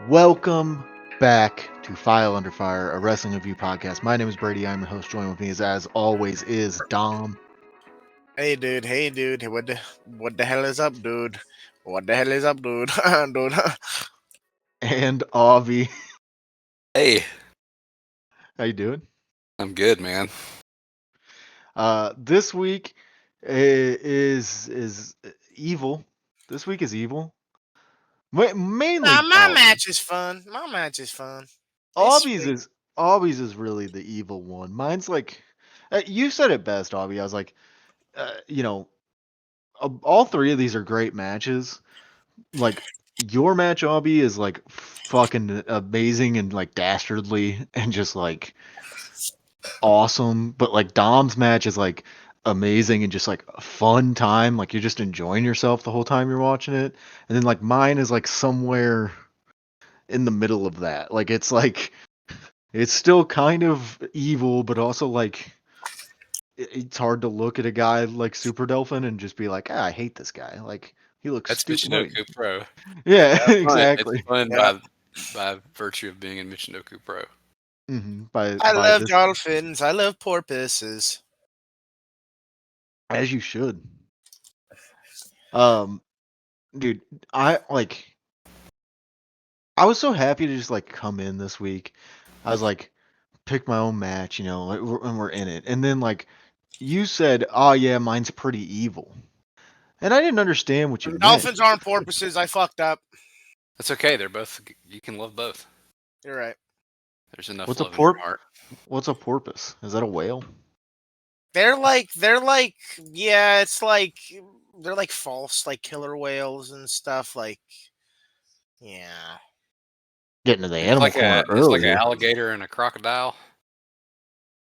Welcome back to File Under Fire, a wrestling review podcast. My name is Brady. I'm your host. Join with me as always is Dom Hey dude, what the hell is up, dude? What the hell is up, dude? Dude. and Avi. Hey, How you doing? I'm good, man. This week is evil. This week is evil. Nah, Mainly my match is fun. My match is fun. It's Avi's sweet. is Avi's is really the evil one. Mine's like you said it best, Avi. I was like, uh, you know, all three of these are great matches. Like your match, Avi, is like fucking amazing and like dastardly and just like awesome. But like Dom's match is like amazing and just like a fun time. Like you're just enjoying yourself the whole time you're watching it. And then like mine is like somewhere in the middle of that. Like it's still kind of evil, but also like it's hard to look at a guy like Super Delphin and just be like, I hate this guy. Like he looks That's stupid. Like, Michinoku Pro. yeah, It's fun. It's exactly. fun Yeah. by virtue of being in Michinoku Pro. By I love this, dolphins. I love porpoises. as you should. Um, dude, I like. I was so happy to just like come in this week. I was like, pick my own match, like, and we're in it. And then like, you said, "Oh yeah, mine's pretty evil," and I didn't understand what you meant. Dolphins aren't porpoises. I fucked up. That's okay. They're both. You can love both. You're right. There's enough What's a love in your porp? heart. What's a porpoise? Is that a whale? They're like, yeah, it's like they're like false, like killer whales and stuff. Like, yeah, Getting to the It's animal like corner it's like early an here. alligator and a crocodile.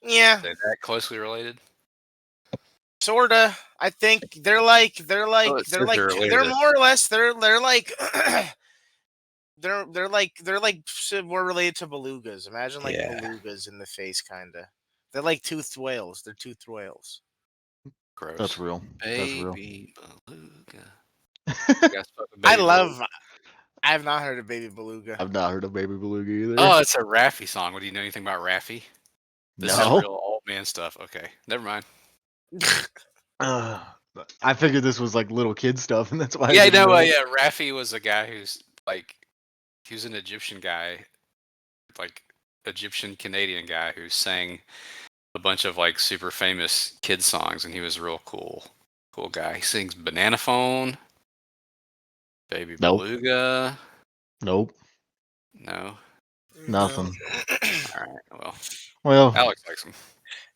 yeah, They're that closely related. sorta. I think Oh, it says they're they're related. more or less they're like more related to belugas. Imagine like Yeah, belugas in the face, kinda. They're like toothed whales. They're toothed whales. That's gross. real. That's real. Baby beluga. You guys fuck with I baby beluga? love. I have not heard of baby beluga. I've not heard of Baby Beluga either. Oh, it's a Raffi song. What do you know anything about Raffi? This is No. real old man stuff. Okay, never mind. Uh, I figured this was like little kid stuff, and that's why I Yeah, didn't know. yeah. Raffi was a guy who's like, he was an Egyptian guy, like Egyptian Canadian guy who sang a bunch of like super famous kid songs, and he was a real cool guy. He sings Banana Phone, Baby Nope. Beluga. Nope. No, No. Nothing. all right. Well, Well, Alex likes him.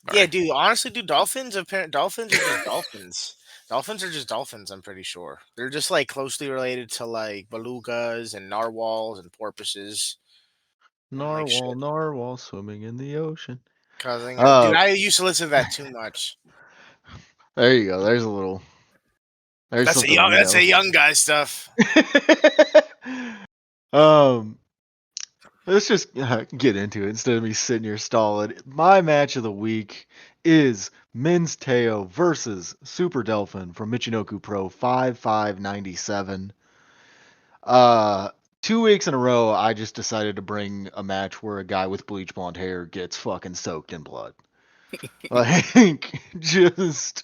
Yeah, Sorry. dude. Honestly, dude, dolphins are just dolphins. Dolphins are just dolphins. I'm pretty sure they're just like closely related to like belugas and narwhals and porpoises and like shit. narwhal swimming in the ocean. Causing, dude, Uh, I used to listen to that too much. there you go. There's a little. There's something we That's know. a young guy stuff. um, let's just get into it instead of me sitting here stalling. My match of the week is Men's Teo versus Super Delphin from Michinoku Pro 5597. Uh, 2 weeks in a row, I just decided to bring a match where a guy with bleach blonde hair gets fucking soaked in blood. Like, just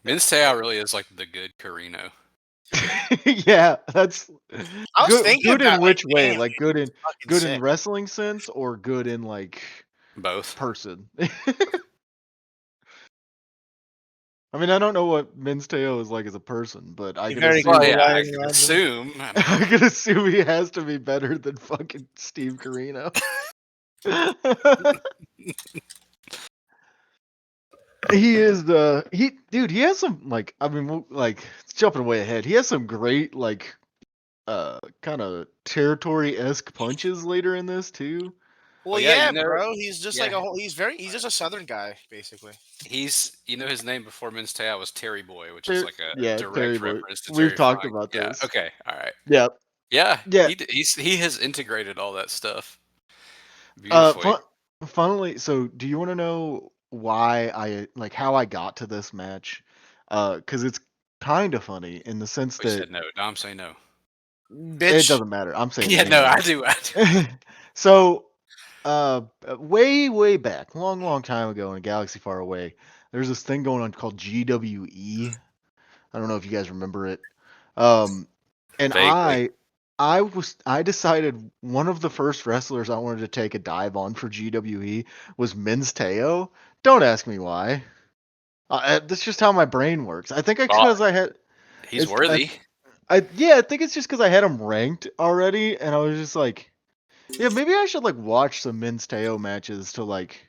Minsteo really is like the good Carino. yeah, that's I was good. thinking Good in about like, which way? damn, Like dude, good in fucking good in sick. wrestling sense, or good in like Both. person. I mean, I don't know what Men's Teo is like as a person, but I Be can very assume Well, cool, yeah, I I could imagine. assume. I mean, I can assume he has to be better than fucking Steve Carino. He is he has some like I mean like jumping way ahead. He has some great like kind of territory-esque punches later in this too. Well, well, yeah, yeah, bro. He's just like yeah, a whole. He's just a southern guy, basically. he's his name before Minsteo was Terry Boy, which is Ter- like a yeah, Terry direct Boy. reference to We've Terry talked Funk. about Yeah. this. Okay. All right. Yeah. Yeah. Yeah. He has integrated all that stuff Uh beautifully. fun- Funnily, so do you want to know why I like how I got to this match? Cuz it's kind of funny in the sense We that said no. Dom say no. Bitch. It doesn't matter. I'm saying Yeah, the no, name. I do. So, way back, long time ago in a galaxy far away, there's this thing going on called GWE. I don't know if you guys remember it. And Vaguely. I decided one of the first wrestlers I wanted to take a dive on for GWE was Minz Teo. Don't ask me why. That's just how my brain works. I think Well, because I had he's it's worthy. I think it's just because I had him ranked already, and I was just like, yeah, maybe I should like watch some Minz Teo matches to like,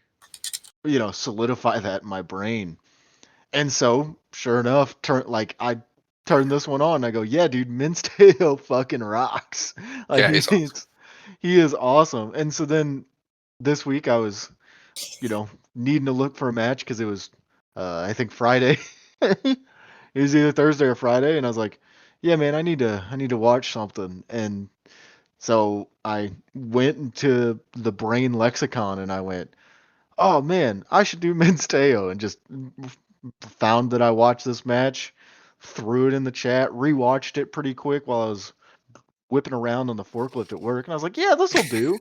solidify that in my brain. And so, sure enough, I turned this one on. And I go, yeah, dude, Minz Teo fucking rocks. Like Yeah, he's awesome. he is awesome. And so then this week I was, needing to look for a match because it was, I think Friday. It was either Thursday or Friday, and I was like, yeah, man, I need to watch something. And so I went into the brain lexicon and I went, oh man, I should do Minz Teo, and just found that I watched this match, threw it in the chat, rewatched it pretty quick while I was whipping around on the forklift at work, and I was like, yeah, this will do.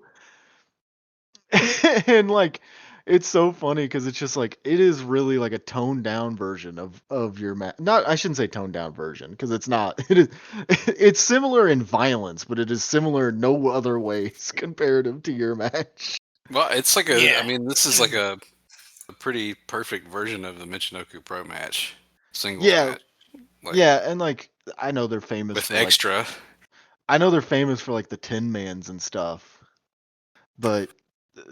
And like, it's so funny because it's just like it is really like a toned down version of your match. Not, I shouldn't say toned down version because it's not. It is. It's similar in violence, but it is similar in no other ways comparative to your match. Well, it's like Yeah. I mean, this is like a pretty perfect version of the Michinoku Pro match, singles Yeah, match, like yeah, and like I know they're famous with for like extra. the Tin Mans and stuff, but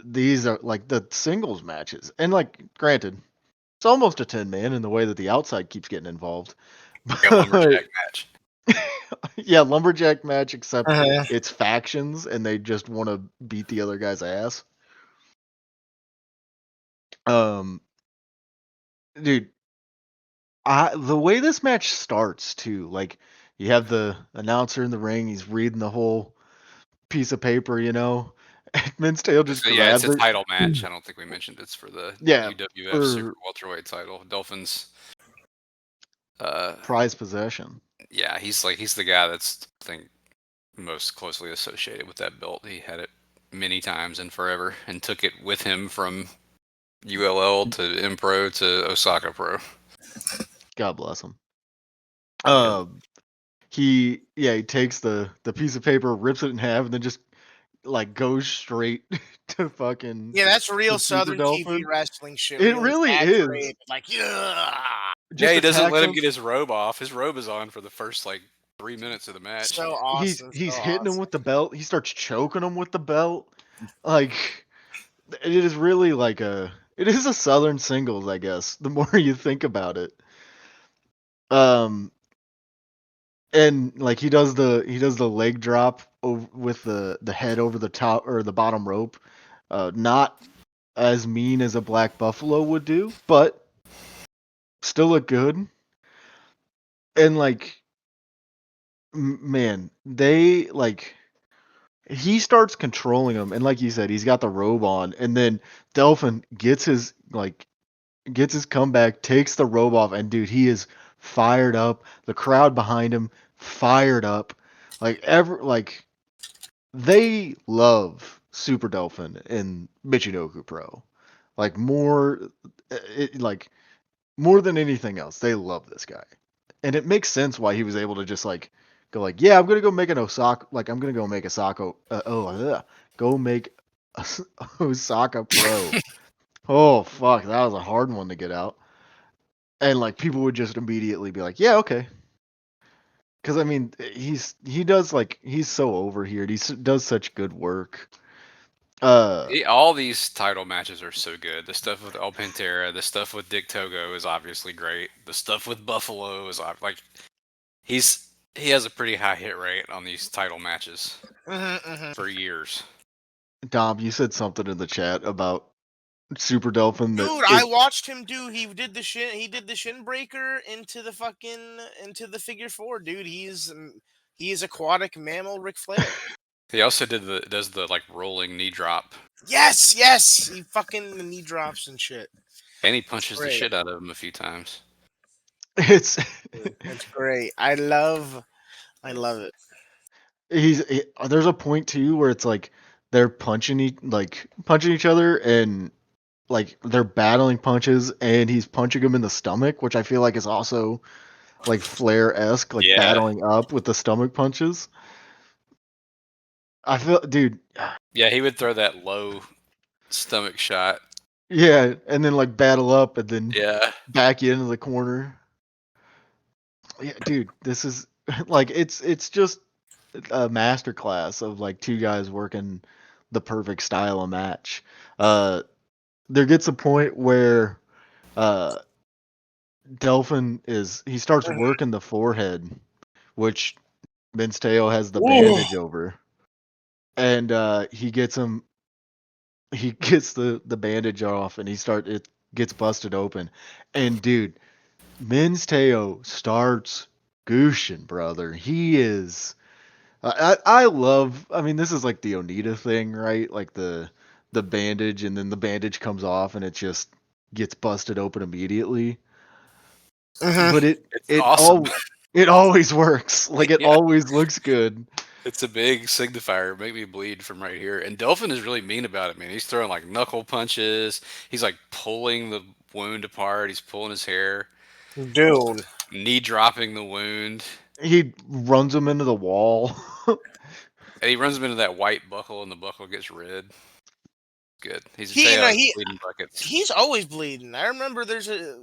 these are like the singles matches. And like, granted, it's almost a 10 man in the way that the outside keeps getting involved. Like a lumberjack match. Yeah, lumberjack match, except Uh-huh. it's factions and they just want to beat the other guy's ass. Um, dude, the way this match starts too, like you have the announcer in the ring, he's reading the whole piece of paper, and Mince Tail just So yeah, it's grabs a it. title match. I don't think we mentioned it's for the Yeah, UWF Super for Welterweight title. Dolphins. prize possession. Yeah, he's the guy that's I think most closely associated with that belt. He had it many times and forever, and took it with him from ULL to MPro to Osaka Pro. God bless him. Yep. He takes the piece of paper, rips it in half, and then just like goes straight to fucking Yeah, that's real the Super Southern TV Dolphin. wrestling shit. It Really really is. saturated. Like, yeah. Yeah, Just he doesn't attacks let him him. get his robe off. His robe is on for the first like 3 minutes of the match. So He's awesome. he's So hitting him awesome. with the belt. He starts choking him with the belt. Like, it is really like it is a Southern singles, I guess. The more you think about it. Um, and like he does the leg drop over with the head over the top or the bottom rope. Not as mean as a Black Buffalo would do, but still look good. And like, man, they like he starts controlling him, and like you said, he's got the robe on, and then Delphin gets his comeback, takes the robe off, and dude, he is fired up. The crowd behind him fired up. Like they love Super Dolphin in Michinoku Pro. Like like more than anything else, they love this guy. And it makes sense why he was able to just like go like, yeah, I'm gonna go make an Osaka, like I'm gonna go make Osaka, go make a Osaka Pro. Oh fuck, that was a hard one to get out. And like people would just immediately be like, yeah, okay. Because I mean, he's so over here. Does such good work. All these title matches are so good. The stuff with El Pantera, the stuff with Dick Togo is obviously great. The stuff with Buffalo is like he has a pretty high hit rate on these title matches for years. Dom, you said something in the chat about Super Dolphin that Dude, I watched him do. He did the shin breaker into the figure four. Dude, he is aquatic mammal Ric Flair. He also does the like rolling knee drop. Yes, he fucking knee drops and shit. And he punches the Great. shit out of him a few times. it's It's great. I love it. there's a point too where it's like they're punching each other and like they're battling punches and he's punching him in the stomach, which I feel like is also like Flair-esque, like Yeah. battling up with the stomach punches. I feel, dude, Yeah, he would throw that low stomach shot. yeah, and then like battle up and then Yeah. back you into the corner. Yeah, dude, this is like it's just a masterclass of like two guys working the perfect style of match. There gets a point where uh Delphin he starts working the forehead, which Minsteo has the bandage over. And he gets the bandage off and it gets busted open. And dude, Minsteo starts gooshing, brother. He is I love, I mean, this is like the Onita thing, right? Like the bandage and then the bandage comes off and it just gets busted open immediately. But It's awesome. it always works. Like it Yeah. always looks good. It's a big signifier. Make me bleed from right here. And Delphin is really mean about it, man. He's throwing like knuckle punches. He's like pulling the wound apart. He's pulling his hair. Dude. Knee dropping the wound. He runs him into the wall. And he runs him into that white buckle, and the buckle gets red. Good. He's He bleeding buckets. he's always bleeding. I remember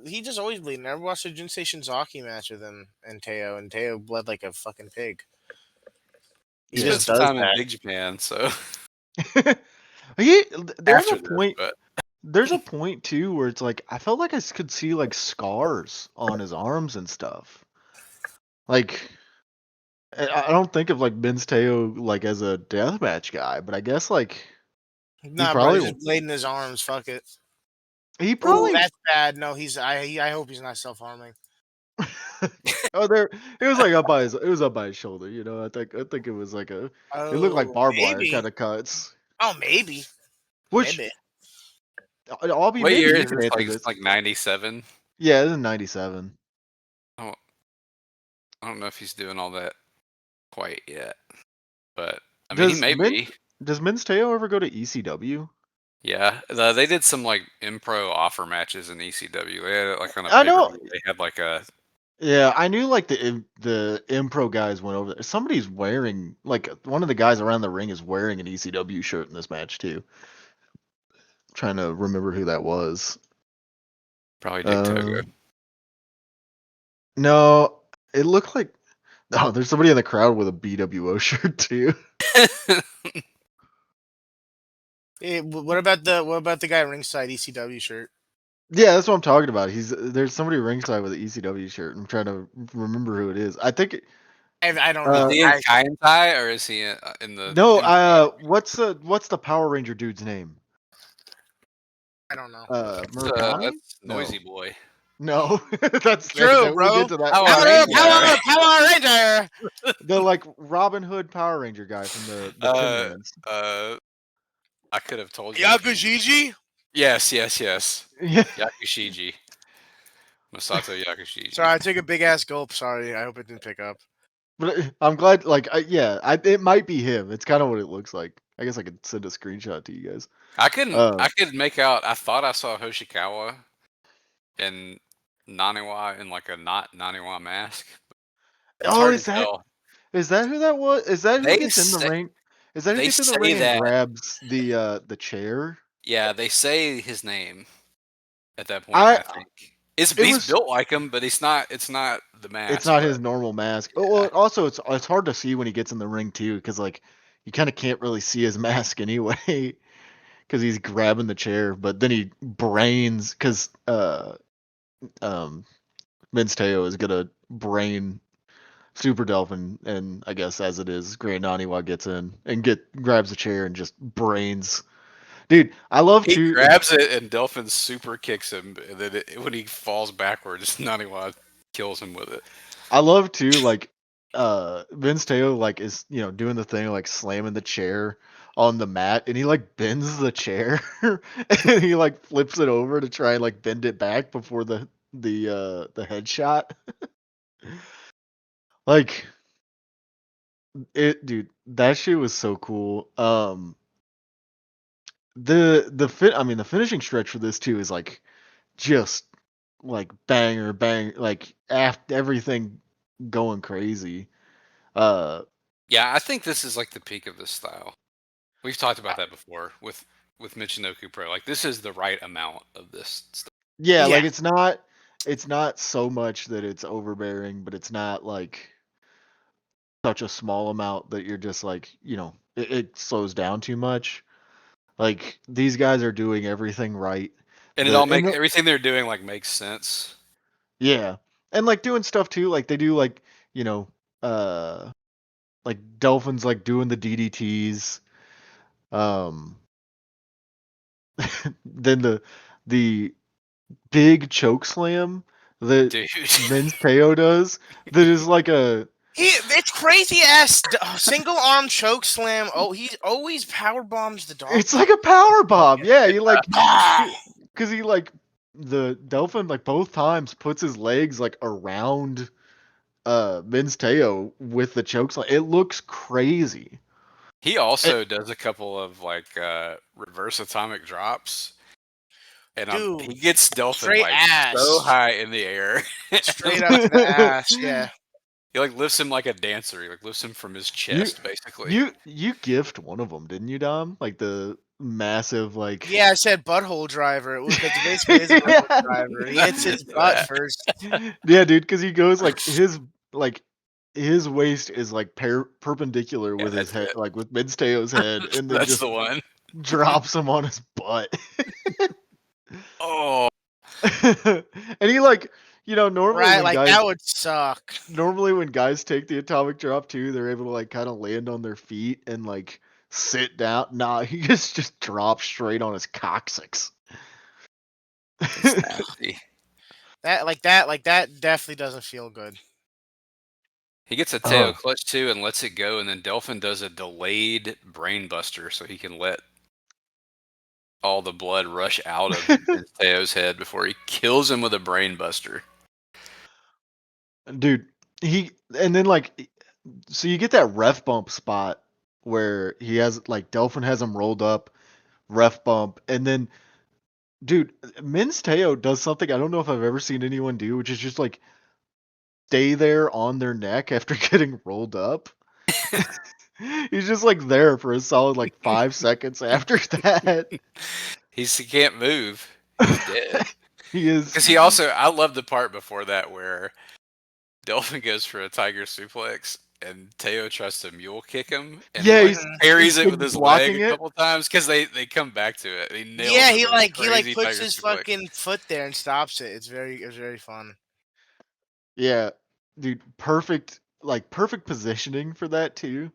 he just always bleeding. I watched a Jinsei Shinzaki match with him and Teo bled like a fucking pig. He spent some time in Big Japan, so There's a point too where it's like I felt like I could see like scars on his arms and stuff. Like I don't think of like Minsteo like as a deathmatch guy, but I guess like Nah, bro, he's just blading his arms. Fuck it. He probably. Ooh, that's bad. No, I hope he's not self harming. It was like up by his shoulder. You know, I think it was like it looked like barbed wire kind of cuts. Oh, maybe. Which maybe. I'll be what maybe year you is can this? answer this. Like 97? Yeah, this is 97. I don't know if he's doing all that quite yet, but I mean, he may be. Does Minsteo ever go to ECW? Yeah, they did some like MPro offer matches in ECW. They had like on a I know. they had like a. Yeah, I knew like the MPro guys went over there. Somebody's wearing like one of the guys around the ring is wearing an ECW shirt in this match too. I'm trying to remember who that was. Probably Dick Togo. No, it looked like there's somebody in the crowd with a BWO shirt too. Hey, what about the guy ringside ECW shirt? Yeah, that's what I'm talking about. There's somebody ringside with an ECW shirt. I'm trying to remember who it is. I think I don't know. Is he in Kaientai or is he in the? No, what's the Power Ranger dude's name? I don't know. Murakami? Noisy Boy. No, that's true, bro. We'll get to that. Power Ranger. The like Robin Hood Power Ranger guy from the Pinmans. I could have told you. Yakushiji? Yes. Yeah. Yakushiji. Masato Yakushiji. Sorry, I took a big ass gulp. Sorry, I hope it didn't pick up. But I'm glad. Like, it might be him. It's kind of what it looks like. I guess I could send a screenshot to you guys. I could make out. I thought I saw Hoshikawa and Naniwa in like a not Naniwa mask. It's hard to tell. Is that who that was? Is that who gets in the ring? Is that who gets in the ring and grabs the chair? Yeah, they say his name at that point. I think he's built like him, but it's not the mask. It's not his normal mask. Yeah. Well, also it's hard to see when he gets in the ring too, because like you kind of can't really see his mask anyway, because he's grabbing the chair. But then he brains because Minsteo is gonna brain Super Delphin, and I guess as it is, Grand Naniwa gets in and grabs the chair and just brains. Dude, I love he grabs it and Delphin super kicks him, and then when he falls backwards, Naniwa kills him with it. I love too, like Minsteo like is doing the thing like slamming the chair on the mat, and he like bends the chair and he like flips it over to try and like bend it back before the headshot. Like dude, that shit was so cool. I mean, the finishing stretch for this too is like just like banger, bang, like after everything going crazy. Uh, Yeah, I think this is like the peak of this style. We've talked about that before with Michinoku Pro. Like this is the right amount of this stuff. yeah, Yeah, like it's not so much that it's overbearing, but it's not like such a small amount that you're just like, it slows down too much. Like these guys are doing everything right. And it all makes everything they're doing like makes sense. Yeah. And like doing stuff too, like they do like, you know, uh like Dolphins like doing the DDTs. Um then the big choke slam that Dude. Men's KO does that is like it's crazy ass single arm choke slam. Oh, he always power bombs the dog. it's like a power bomb. Yeah, you like Ah! cuz he like the Dolphin like both times puts his legs like around Men's Teo with the choke slam. It looks crazy. He also does a couple of like reverse atomic drops. And Dude, he gets Dolphin straight like so ass. high in the air. Straight up to the ass, yeah. He like lifts him like a dancer. He like lifts him from his You chest, basically. you gift one of them, didn't you, Dom? Like the massive like. Yeah, I said butthole driver. It basically is a butthole driver. He hits his butt first. Yeah, dude, because he goes like his waist is like perpendicular Yeah, with his that's head, it. like with Midsteo's head, and then That's just the one. drops him on his butt. Oh, And he like, normally Right, when like guys that would suck. take the atomic drop too, they're able to like kind of land on their feet and like sit down. Nah, he just drops straight on his coccyx. it's nasty. That definitely doesn't feel good. He gets a Teo clutch too and lets it go, and then Dolphin does a delayed brain buster so he can let all the blood rush out of Teo's head before he kills him with a brain buster. Dude, and then like, so you get that ref bump spot where he has like Delphin has him rolled up, ref bump, and then dude, Min's Teo does something I don't know if I've ever seen anyone do, which is just like stay there on their neck after getting rolled up. He's just like there for a solid like 5 seconds after that. He can't move. He's dead. He is. Because he also, I love the part before that where Dolphin goes for a tiger suplex and Teo tries to mule kick him, and Yeah, he he's parries it been with his leg blocking a it. couple times because they come back to it. He nails Yeah, it he with a like crazy puts tiger his suplex. fucking foot there and stops it. It's very fun. Yeah, dude, perfect positioning for that too.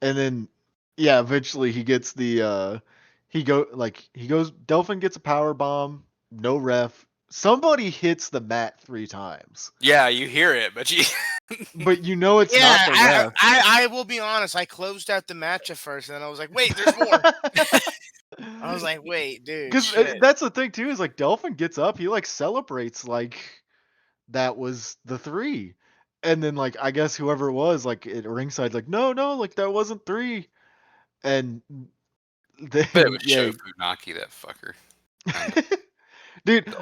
And then yeah, eventually he gets the he goes Delphin gets a power bomb, no ref. Somebody hits the mat 3 times. Yeah, you hear it, but you. But you know it's Yeah, not the ref. I will be honest. I closed out the match at first, and then I was like, "Wait, there's more." I was like, "Wait, dude, Cuz shit." that's the thing too is like Delphin gets up, he like celebrates like that was the 3. And then like I guess whoever it was like at ringside like no, like that wasn't 3. And But it then was yeah. Sho Funaki, that fucker. Dude,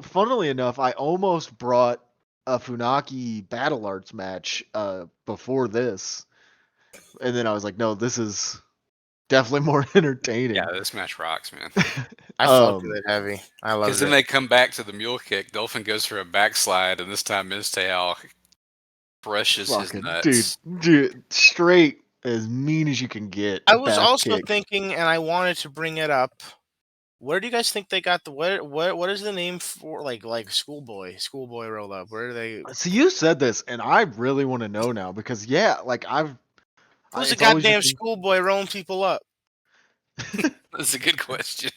funnily enough, I almost brought a Funaki Battle Arts match before this. And then I was like, no, this is definitely more entertaining. Yeah, this match rocks, man. I fucked with it heavy. I loved Because then it. they come back to the mule kick. Dolphin goes for a backslide, and this time Mizteal crushes his fucking nuts. dude, straight as mean as you can get. I was Back also kick. thinking, and I wanted to bring it up. Where do you guys think they got the what is the name for like schoolboy roll up? Where do they? So you said this, and I really want to know now because yeah, like Who's the it's always goddamn just schoolboy rolling people up? That's a good question.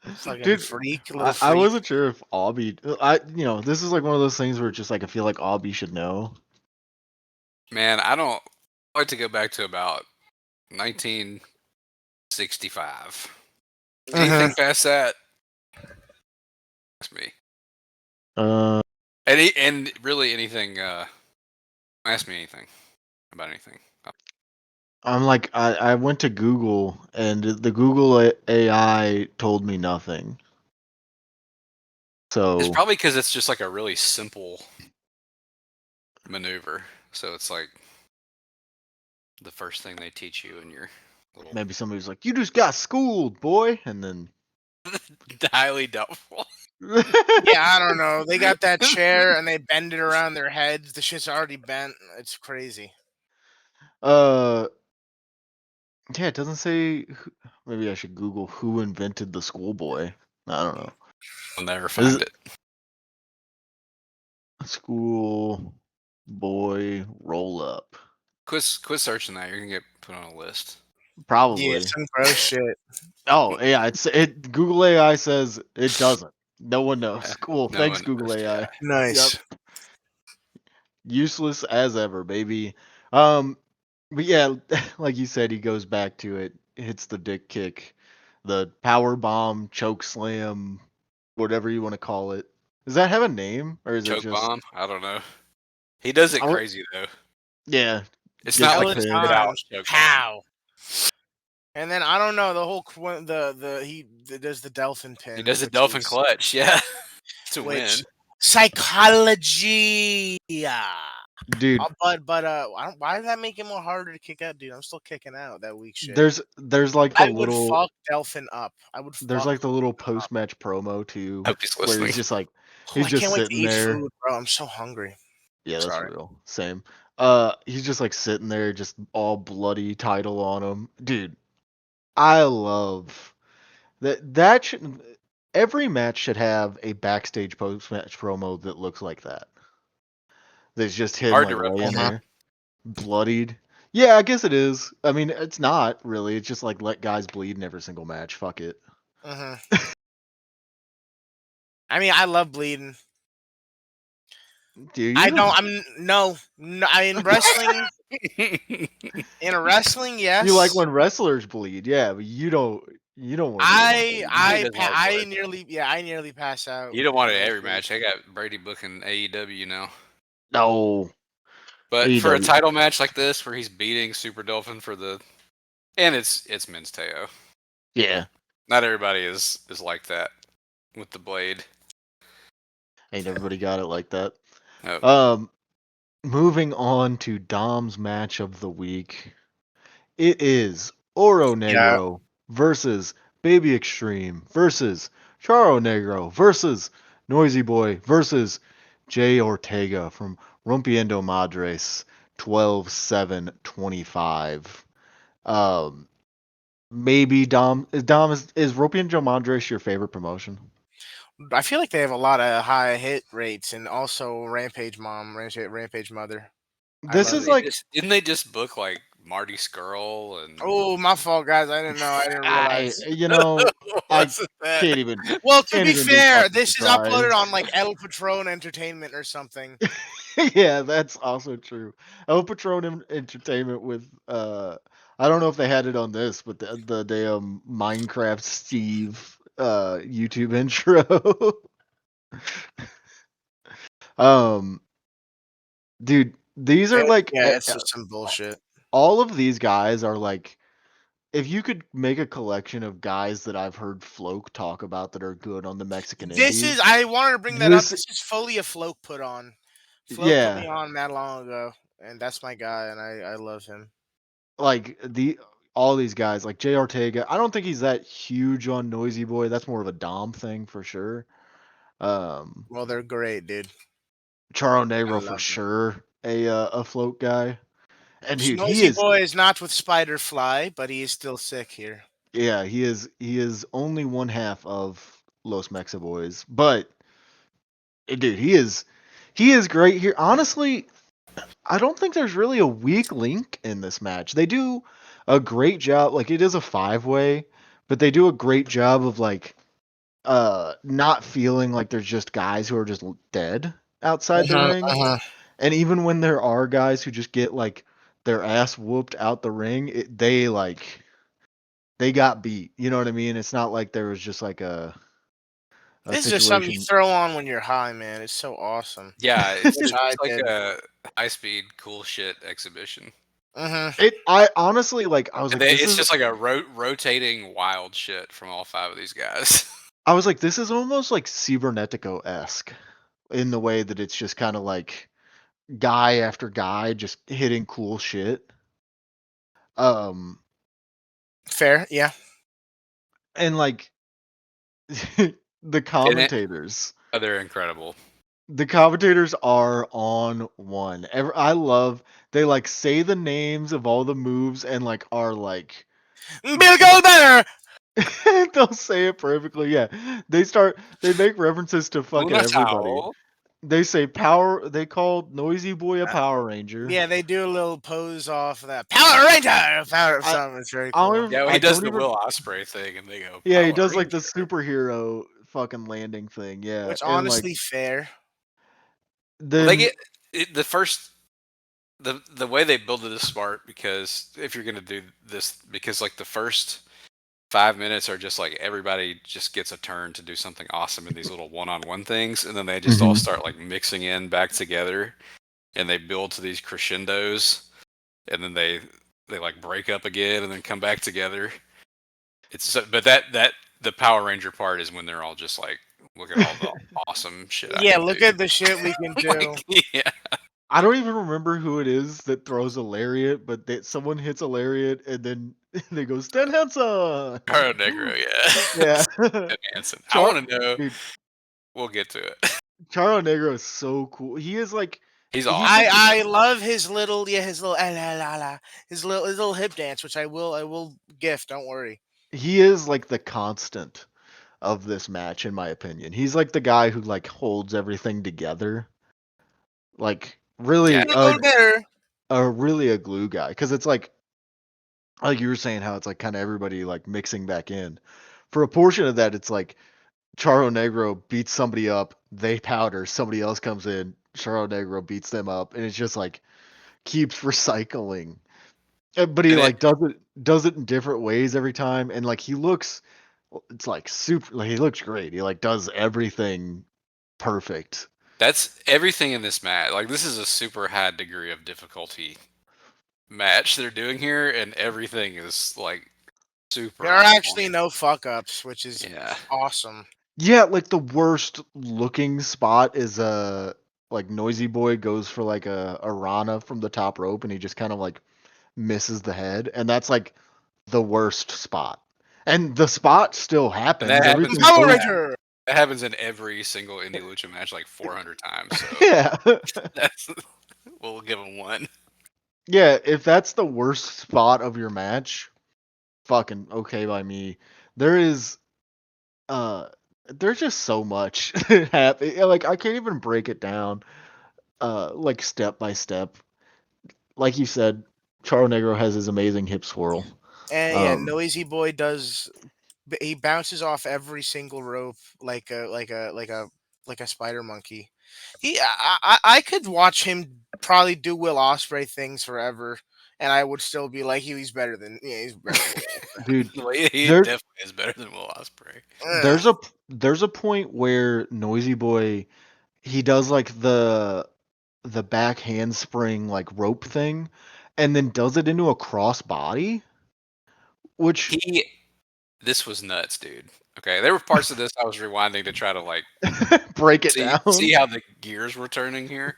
Fucking dude. freak, little I freak. wasn't sure if Albie. This is like one of those things where it's just like I feel like Albie should know. Man, I don't like to go back to about 1965. Anything past that, that's me. Uh, And really anything. Ask me anything. about anything. I'm like, I went to Google, and the Google AI told me nothing. It's So probably because it's just like a really simple maneuver. So it's like the first thing they teach you in your little maybe somebody's like, "You just got schooled, boy," and then. highly doubtful. Yeah, I don't know. They got that chair and they bend it around their heads. The shit's already bent. It's crazy. Yeah, it doesn't say. Maybe I should Google who invented the schoolboy. I don't know. I'll never Is find it school boy roll up? Quit searching that. You're gonna get put on a list. Yeah, Probably. some gross shit. Oh yeah, it. Google AI says it doesn't. No one knows. Yeah, Cool. no Thanks, one Google knows, AI. yeah. Nice. Useless as ever, baby. But yeah, like you said, he goes back to it, hits the dick kick, the power bomb, choke slam, whatever you want to call it. Does that have a name, or is it Choke just? bomb? I don't know. He does it I would- crazy though. Yeah, It's gets not the like Hella a pin. spit out times. choke bomb. Pow. And then I don't know the whole he does the Delphin pin. He does a which dolphin is- clutch, yeah, to which win. psychology. Yeah. Dude, Why did that make it more harder to kick out, dude? I'm still kicking out that weak shit. there's like the I would little fuck Delphin up. I would there's fuck. like the little post match promo too, Hope he's where listening. he's just like Oh, he's I just can't wait to sitting eat there. food, bro. I'm so hungry. Yeah, that's Sorry. real. Same. He's just like sitting there, just all bloody title on him, dude. I love that. Every match should have a backstage post match promo that looks like that. There's just him Hard to like laying replicate. there, bloodied. Yeah, I guess it is. I mean, it's not really. It's just like let guys bleed in every single match. Fuck it. I mean, I love bleeding. Do I you? don't. No. In wrestling. In wrestling, yes. You like when wrestlers bleed, yeah, but you don't. You don't want to be the one bleeding. doesn't like blood. I nearly pass out. You don't want it when at I every bleed. match. I got Brady booking AEW now. No. But for a AEW. title match like this, where he's beating Super Dolphin for the, and it's Men's Teo. Yeah. Not everybody is like that with the blade. Ain't everybody got it like that. Oh. Moving on to Dom's match of the week. It is Oro Yeah. Negro versus Baby Extreme versus Charo Negro versus Noisy Boy versus Jay Ortega from Rompiendo Madres 12-7-25. Maybe Dom is Rompiendo Madres your favorite promotion? I feel like they have a lot of high hit rates, and also Rampage Mother. I This love is it. like Didn't they just book like Marty Skrull and? Oh, my fault, guys. I didn't know. I didn't realize. I Wasn't that? can't even Well, to can't be even be fair, fucking this is uploaded surprised. on like El Patron Entertainment or something. Yeah, that's also true. El Patron Entertainment with I don't know if they had it on this, but the damn Minecraft Steve YouTube intro. um dude, these are like Yeah, it's just some bullshit. all of these guys are like if you could make a collection of guys that I've heard Floke talk about that are good on the Mexican Indies. I wanted to bring that up. This This is fully a Floke put on. Floke put me yeah, on that long ago, and that's my guy, and I love him. like all these guys like Jay Ortega. I don't think he's that huge on Noisy Boy. That's more of a Dom thing for sure. Well, they're great, dude. Charo I Negro for love them. sure a float guy. And dude, he Noisy is Boy is not with Spider Fly, but he is still sick here. yeah, he is only one half of Los Mexa Boys, but dude, he is great here. Honestly, I don't think there's really a weak link in this match. They do a great job. Like it is a 5-way, but they do a great job of like not feeling like there's just guys who are just dead outside the ring. And even when there are guys who just get like their ass whooped out the ring, they got beat. You know what I mean? It's not like there was just like This is just something you throw on when you're high, man. It's so awesome. Yeah, it's, Which I it's like did. a high-speed cool shit exhibition. Mm-hmm. I honestly like. I was And like, this it's is. just like a rotating wild shit from all 5 of these guys. I was like, this is almost like Cybernetico-esque in the way that it's just kind of like guy after guy just hitting cool shit. Fair, yeah. And like the commentators. Oh, they're incredible. The commentators are on one. I love they like say the names of all the moves and like are like Bill goes better. they'll say it perfectly. Yeah. They make references to fucking everybody. Unatao. They say power they call Noisy Boy a Power Ranger. Yeah, they do a little pose off of that Power Ranger. Power something. It's very I don't cool. even- Yeah, I he does don't the even- Will Ospreay thing, and they go. Yeah, he "Power does like the Ranger." superhero fucking landing thing. Yeah. Which and like honestly fair. Well, then they get the first the way they build it is smart, because if you're gonna do this, because like the first 5 minutes are just like everybody just gets a turn to do something awesome in these little one-on-one things, and then they just all Mhm. start like mixing in back together, and they build to these crescendos, and then they like break up again and then come back together. But that the Power Ranger part is when they're all just like, look at all the awesome shit I Yeah, can look do. at the shit we can do. Like, yeah. I don't even remember who it is that throws a lariat, but someone hits a lariat and then they go Stan Hansen. Caro Negro, yeah. Yeah. Ted Hansen. I Char- want to know. Dude, We'll get to it. Charo Negro is so cool. He is like He's he awesome. just- I love his little his little hip dance, which I will gift. Don't worry. he is like the constant of this match, in my opinion. He's like the guy who like holds everything together. Like really Yeah. Bill goes better. really a glue guy. Because it's like you were saying how it's like kind of everybody like mixing back in. For a portion of that, it's like Charo Negro beats somebody up, they powder, somebody else comes in, Charo Negro beats them up, and it's just like keeps recycling. But he And like does it in different ways every time, and like he looks, it's like super. Like he looks great. He like does everything perfect. That's everything in this match. Like, this is a super high degree of difficulty match they're doing here, and everything is like super. There are on actually point. no fuck ups, which is Yeah. awesome. Yeah, like the worst looking spot is like Noisy Boy goes for like a Rana from the top rope, and he just kind of like misses the head, and that's like the worst spot. And the spot still happens. that happens Everything Power goes- Ranger. That happens in every single indie lucha match like 400 times. So Yeah. that's we'll give them one. Yeah, if that's the worst spot of your match, fucking okay by me. There is there's just so much happen. Like I can't even break it down like step by step. Like you said, Charo Negro has his amazing hip swirl. And yeah, Um, Noisy Boy does. He bounces off every single rope like a spider monkey. I could watch him probably do Will Ospreay things forever, and I would still be like, he's better than he's better. Than dude, Well, he There- definitely is better than Will Ospreay. there's a point where Noisy Boy he does like the back handspring like rope thing and then does it into a cross body, which This was nuts, dude. Okay, there were parts of this I was rewinding to try to like break it see down. how the gears were turning here,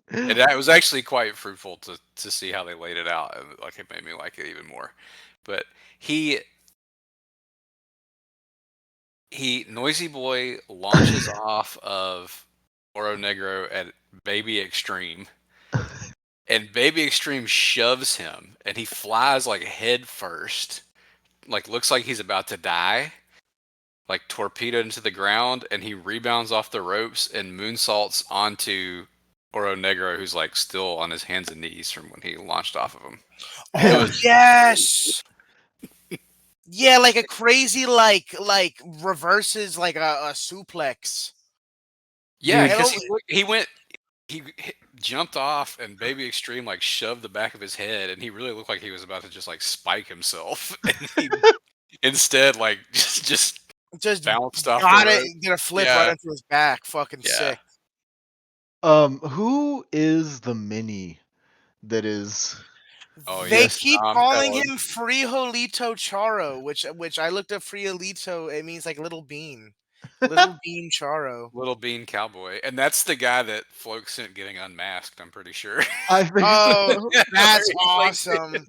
and it was actually quite fruitful to see how they laid it out, and like it made me like it even more. But he Noisy Boy launches off of Oro Negro at Baby Extreme, and Baby Extreme shoves him, and he flies like head first, like looks like he's about to die, like torpedoed into the ground, and he rebounds off the ropes and moonsaults onto Oro Negro, who's like still on his hands and knees from when he launched off of him. Oh yes. Yeah, like a crazy like reverses like a suplex. Yeah, Dude. because he jumped off, and Baby Extreme like shoved the back of his head, and he really looked like he was about to just like spike himself, and he instead like just Just bounced off got the it rope. and did a flip Yeah. right into his back. Fucking Yeah. sick. Who is the mini that is? Oh, They yes. keep Tom calling Fellows. him Frijolito Charo, which I looked up Frijolito. It means like little bean, little bean Charo. Little Bean Cowboy, and that's the guy that Floke sent getting unmasked. I'm pretty sure. I think so. Oh, that's He's like- awesome.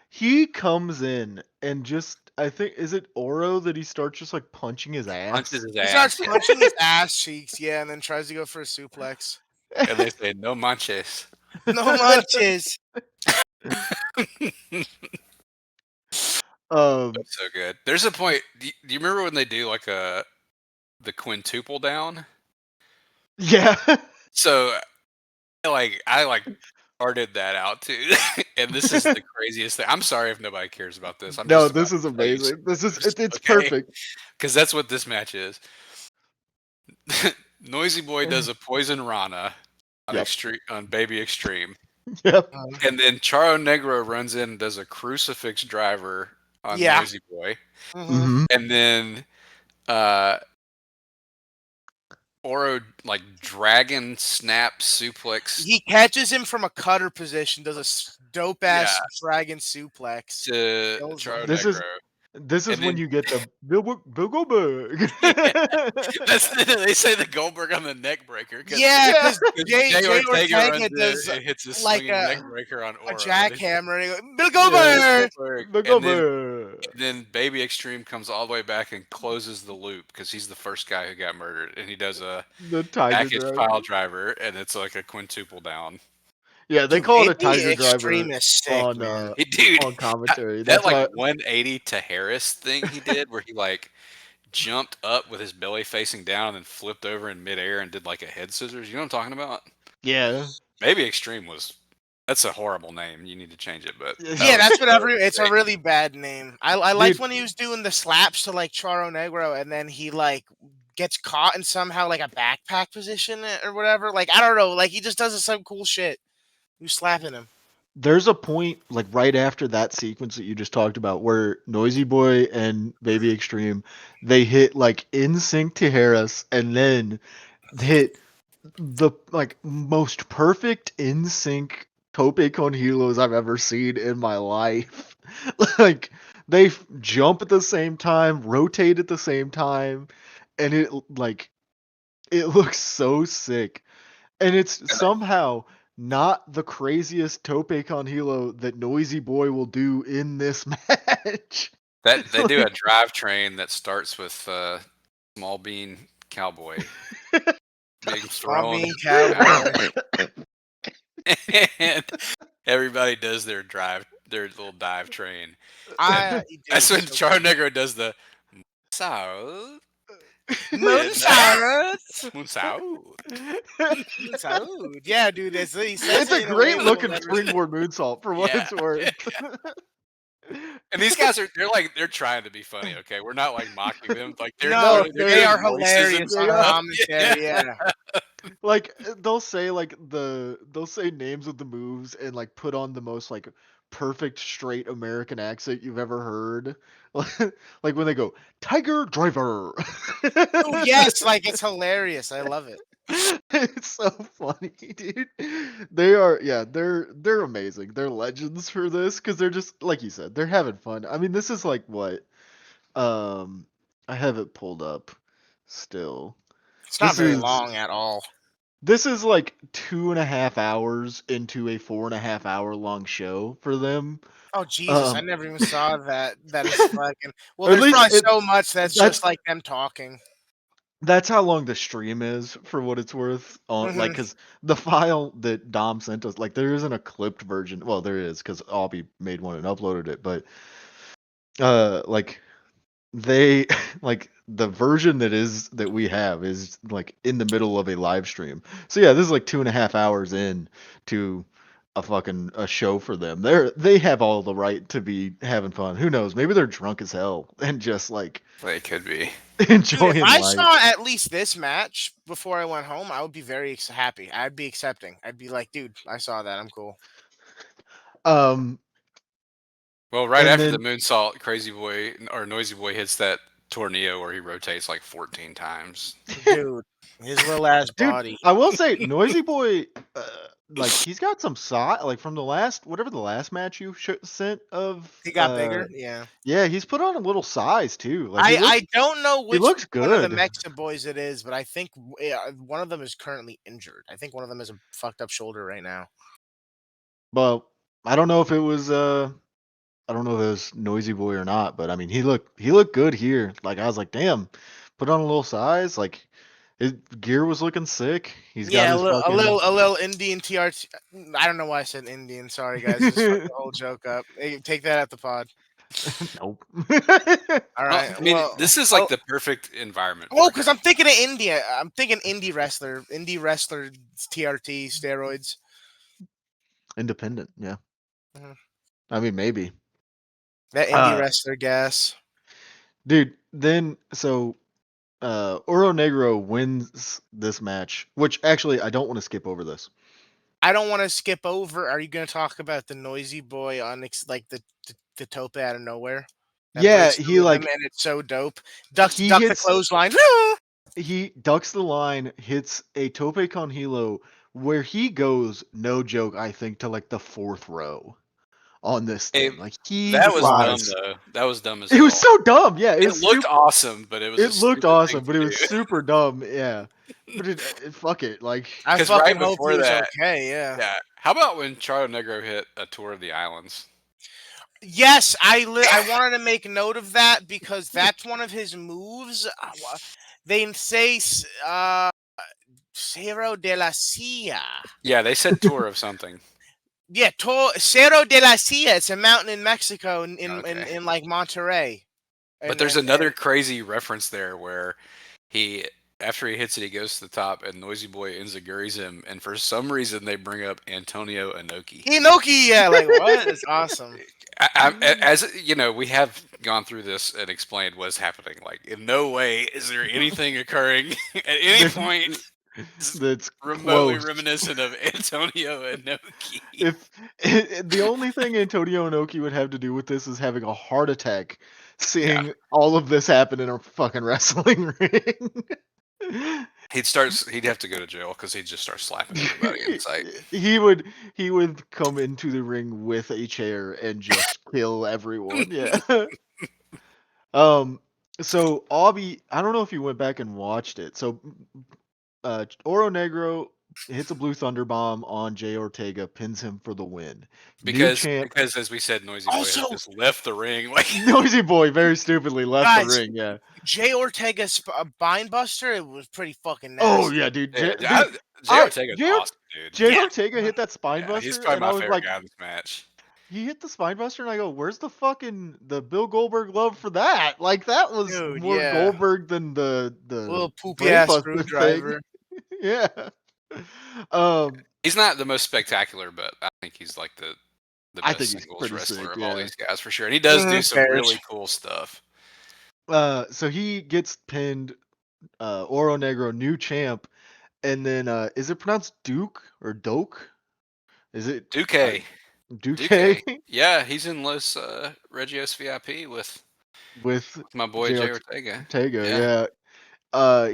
He comes in and just I think is it Oro that he starts just like punching his ass. Punches his He ass, starts punching his ass cheeks, yeah, and then tries to go for a suplex. and they say no manches. No manches. That's so good. There's a point. Do you remember when they do like the quintuple down? Yeah. So I started that out too, and this is the craziest thing. I'm sorry if nobody cares about this. I'm No, just this about is to tell you some amazing. This is news, it's okay? perfect. Because that's what this match is. Noisy Boy does a poison Rana on Yep. extreme on Baby Extreme, Yep. and then Charo Negro runs in and does a crucifix driver on Yeah. Noisy Boy, Mm-hmm. and then Oro like dragon snap suplex He catches him from a cutter position, does a dope ass dragon suplex. to Kills Charo him. Negro. This is And when then- you get the Bill Goldberg. They say the Goldberg on the neck breaker. Yeah, because Jay Ortega Ortega does it hits his like swinging neck breaker on a Oro. jackhammer. And he goes, Bill Goldberg! Bill Goldberg. And then Baby Extreme comes all the way back and closes the loop because he's the first guy who got murdered, and he does a The tiger package driver. pile driver, and it's like a quintuple down. Yeah, they Dude, call it a Baby tiger driver Extreme is sick, on man. Dude, on commentary. that That's why. like 180 to Harris thing he did, where he like jumped up with his belly facing down and then flipped over in midair and did like a head scissors. You know what I'm talking about? Yeah. Baby Extreme that's a horrible name. You need to change it, but Yeah, that's what it's a sick. really bad name. I liked Dude. when he was doing the slaps to like Charo Negro, and then he like gets caught in somehow like a backpack position or whatever. Like I don't know, like he just does some cool shit. You slapping him. There's a point like right after that sequence that you just talked about where Noisy Boy and Baby Extreme they hit like in sync to Harris and then hit the like most perfect in sync tope con helos I've ever seen in my life. Like they jump at the same time, rotate at the same time, and it looks so sick. And it's somehow not the craziest tope con hilo that Noisy Boy will do in this match. That they do a drivetrain that starts with Small Bean Cowboy. Big Small throwing. Bean Cowboy. And everybody does their little dive train. That's when Charo Negro does the Moonsault. Moonsault. Yeah, dude. He says It's a in way great we'll looking never- springboard moonsault for what it's worth. And these guys they're trying to be funny, okay? We're not like mocking them. Like No, they're they doing are voices hilarious and on stuff. commentary. Yeah. Like they'll say names of the moves and like put on the most like perfect straight American accent you've ever heard. Like when they go Tiger Driver. Oh yes, like it's hilarious. I love it. It's so funny, dude. They're amazing. They're legends for this because they're just like you said, they're having fun. I mean, this is like what I have it pulled up still. It's not This very is- long at all. This is like 2.5 hours into a 4.5 hour long show for them. Oh Jesus! I never even saw that. That is fucking. Well, Or at there's probably least so much that's just like them talking. That's how long the stream is, for what it's worth. On like, Mhm. because the file that Dom sent us, like, there isn't a clipped version. Well, there is, because Albie made one and uploaded it. But, like, they like the version that we have is like in the middle of a live stream. So yeah, this is like 2.5 hours in to a show for them. They have all the right to be having fun. Who knows? Maybe they're drunk as hell and just like They could be. enjoying Dude, if I life. saw at least this match before I went home, I would be very happy. I'd be accepting. I'd be like, dude, I saw that. I'm cool. Well, right And after then- the moonsault, Crazy Boy or Noisy Boy hits that tornillo where he rotates like 14 times. Dude, his little ass Dude, body. I will say, Noisy Boy, like he's got some size. Like from the last, whatever the last match you sent of, He got bigger. Yeah. yeah, he's put on a little size too. Like he I don't know he which looks one of the good. Mexa boys it is, but I think one of them is currently injured. I think one of them has a fucked up shoulder right now. But I don't know if it was I don't know if it was Noisy Boy or not, but I mean he looked good here. Like I was like, damn, put on a little size. Like his gear was looking sick. He's got Yeah, his fucking a little Indian TRT. I don't know why I said Indian. Sorry guys, just fucked the whole joke up. Hey, take that at the pod. nope. All right. I mean, Well, this is like the perfect environment. oh, for because him. I'm thinking of India. I'm thinking indie wrestler TRT steroids. Independent, yeah. Mhm. I mean maybe. That indie wrestler gas. Dude, then so Oro Negro wins this match, which actually I don't want to skip over this. I don't want to skip over. Are you going to talk about the Noisy Boy on like the tope out of nowhere? That Yeah, breaks he the rhythm like and it's so dope. Duck he the hits clothesline. he ducks the line, hits a tope con hilo where he goes, no joke, I think to like the fourth row on this Hey, thing. Like he that was dumb flies. though. That was dumb as It was hell. so dumb. Yeah, It looked awesome, but it was a It looked stupid thing awesome, to but it was do. super dumb. Yeah, but fuck it. Like I Because fucking right hope he before was that, okay. Yeah. yeah. How about when Charo Negro hit a tour of the islands? Yes, I wanted to make note of that because that's one of his moves. They say Cerro de la Silla. Yeah, they said tour of something. Yeah, Cerro de la Silla. It's a mountain in Mexico Okay. in like Monterrey. But there's another crazy reference there where after he hits it, he goes to the top, and Noisy Boy enziguris him, and for some reason they bring up Antonio Inoki. Inoki, yeah, like what? It's awesome. As you know, we have gone through this and explained what's happening. Like, in no way is there anything occurring at any point that's remotely close. reminiscent of Antonio Inoki. If the only thing Antonio Inoki would have to do with this is having a heart attack, seeing all of this happen in a fucking wrestling ring. He'd have to go to jail because he'd just start slapping everybody in sight. he would come into the ring with a chair and just kill everyone. Yeah. So Aubie, I don't know if you went back and watched it. So Oro Negro hits a Blue Thunder Bomb on Jay Ortega, pins him for the win. Because as we said, Noisy Boy has just left the ring. Like Noisy Boy very stupidly left the ring. Yeah. Jay Ortega's bind buster, it was pretty fucking nasty. Oh yeah, dude. Jay Ortega's awesome, dude. Jay Ortega hit that spine buster, he's probably and I my was favorite like, guy in this match. he hit the spine buster, and I go, "Where's the Bill Goldberg love for that? Like that was more Goldberg than the little poopy ass screwdriver." Yeah. He's not the most spectacular, but I think he's like the best singles wrestler of all these guys for sure. And he does do some really cool stuff. So he gets pinned, Oro Negro, new champ, and then is it pronounced Duke or Doke? Is it Duque? Duque? Yeah, he's in Los Regios VIP with my boy Jay Ortega. Yeah.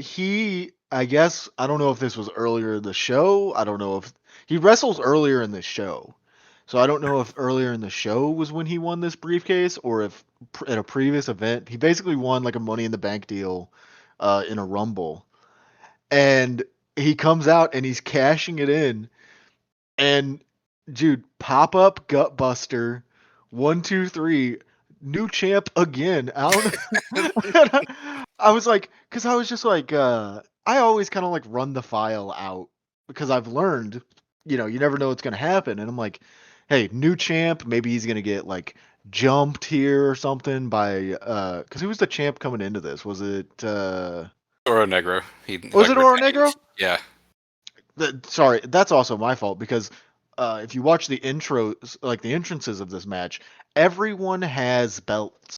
I guess I don't know if this was earlier in the show. I don't know if he wrestles earlier in the show. So I don't know if earlier in the show was when he won this briefcase or if at a previous event he basically won like a Money in the Bank deal in a Rumble. And he comes out and he's cashing it in. And dude, pop up gut buster, 1, 2, 3, new champ again. I don't know. I was like, because I was just like, I always kind of like run the file out because I've learned, you never know what's gonna happen, and I'm like, hey, new champ, maybe he's gonna get like jumped here or something by because who was the champ coming into this? Was it Oro Negro? Was it Oro Negro? Yeah. Sorry, that's also my fault because if you watch the intros, like the entrances of this match, everyone has belts.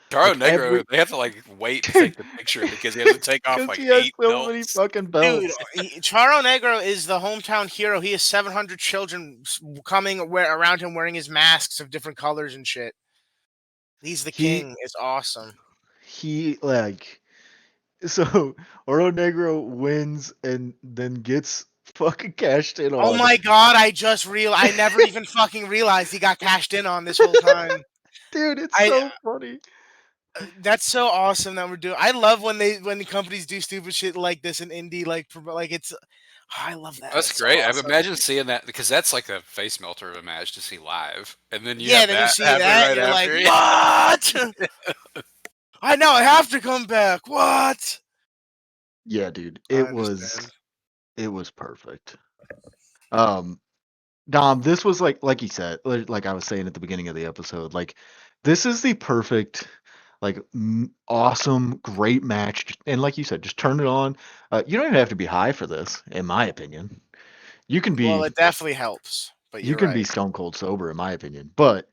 Charo Negro, they have to like wait to take the picture because he has to take off like 8 belts. Many fucking belts. Dude, Charo Negro is the hometown hero. He has 700 children coming around him wearing his masks of different colors and shit. He's the king. It's awesome. he like so Oro Negro wins and then gets fucking cashed in Oh on. my god! I never even fucking realized he got cashed in on this whole time. Dude, it's I so funny. That's so awesome that we're doing. I love when the companies do stupid shit like this in indie, like it's. I love that. That's It's so great. I awesome. imagine seeing that because that's like a face melter of a match to see live, and then you Yeah, have then you that see happen that, right you're like, after. what? I know I have to come back. What? Yeah, dude. I It understand. was perfect. Dom, this was like you said, like I was saying at the beginning of the episode, like this is the perfect, like awesome, great match. And like you said, just turn it on. You don't even have to be high for this, in my opinion. You can Well, be it definitely helps, but you you're can be right. stone cold sober, in my opinion. But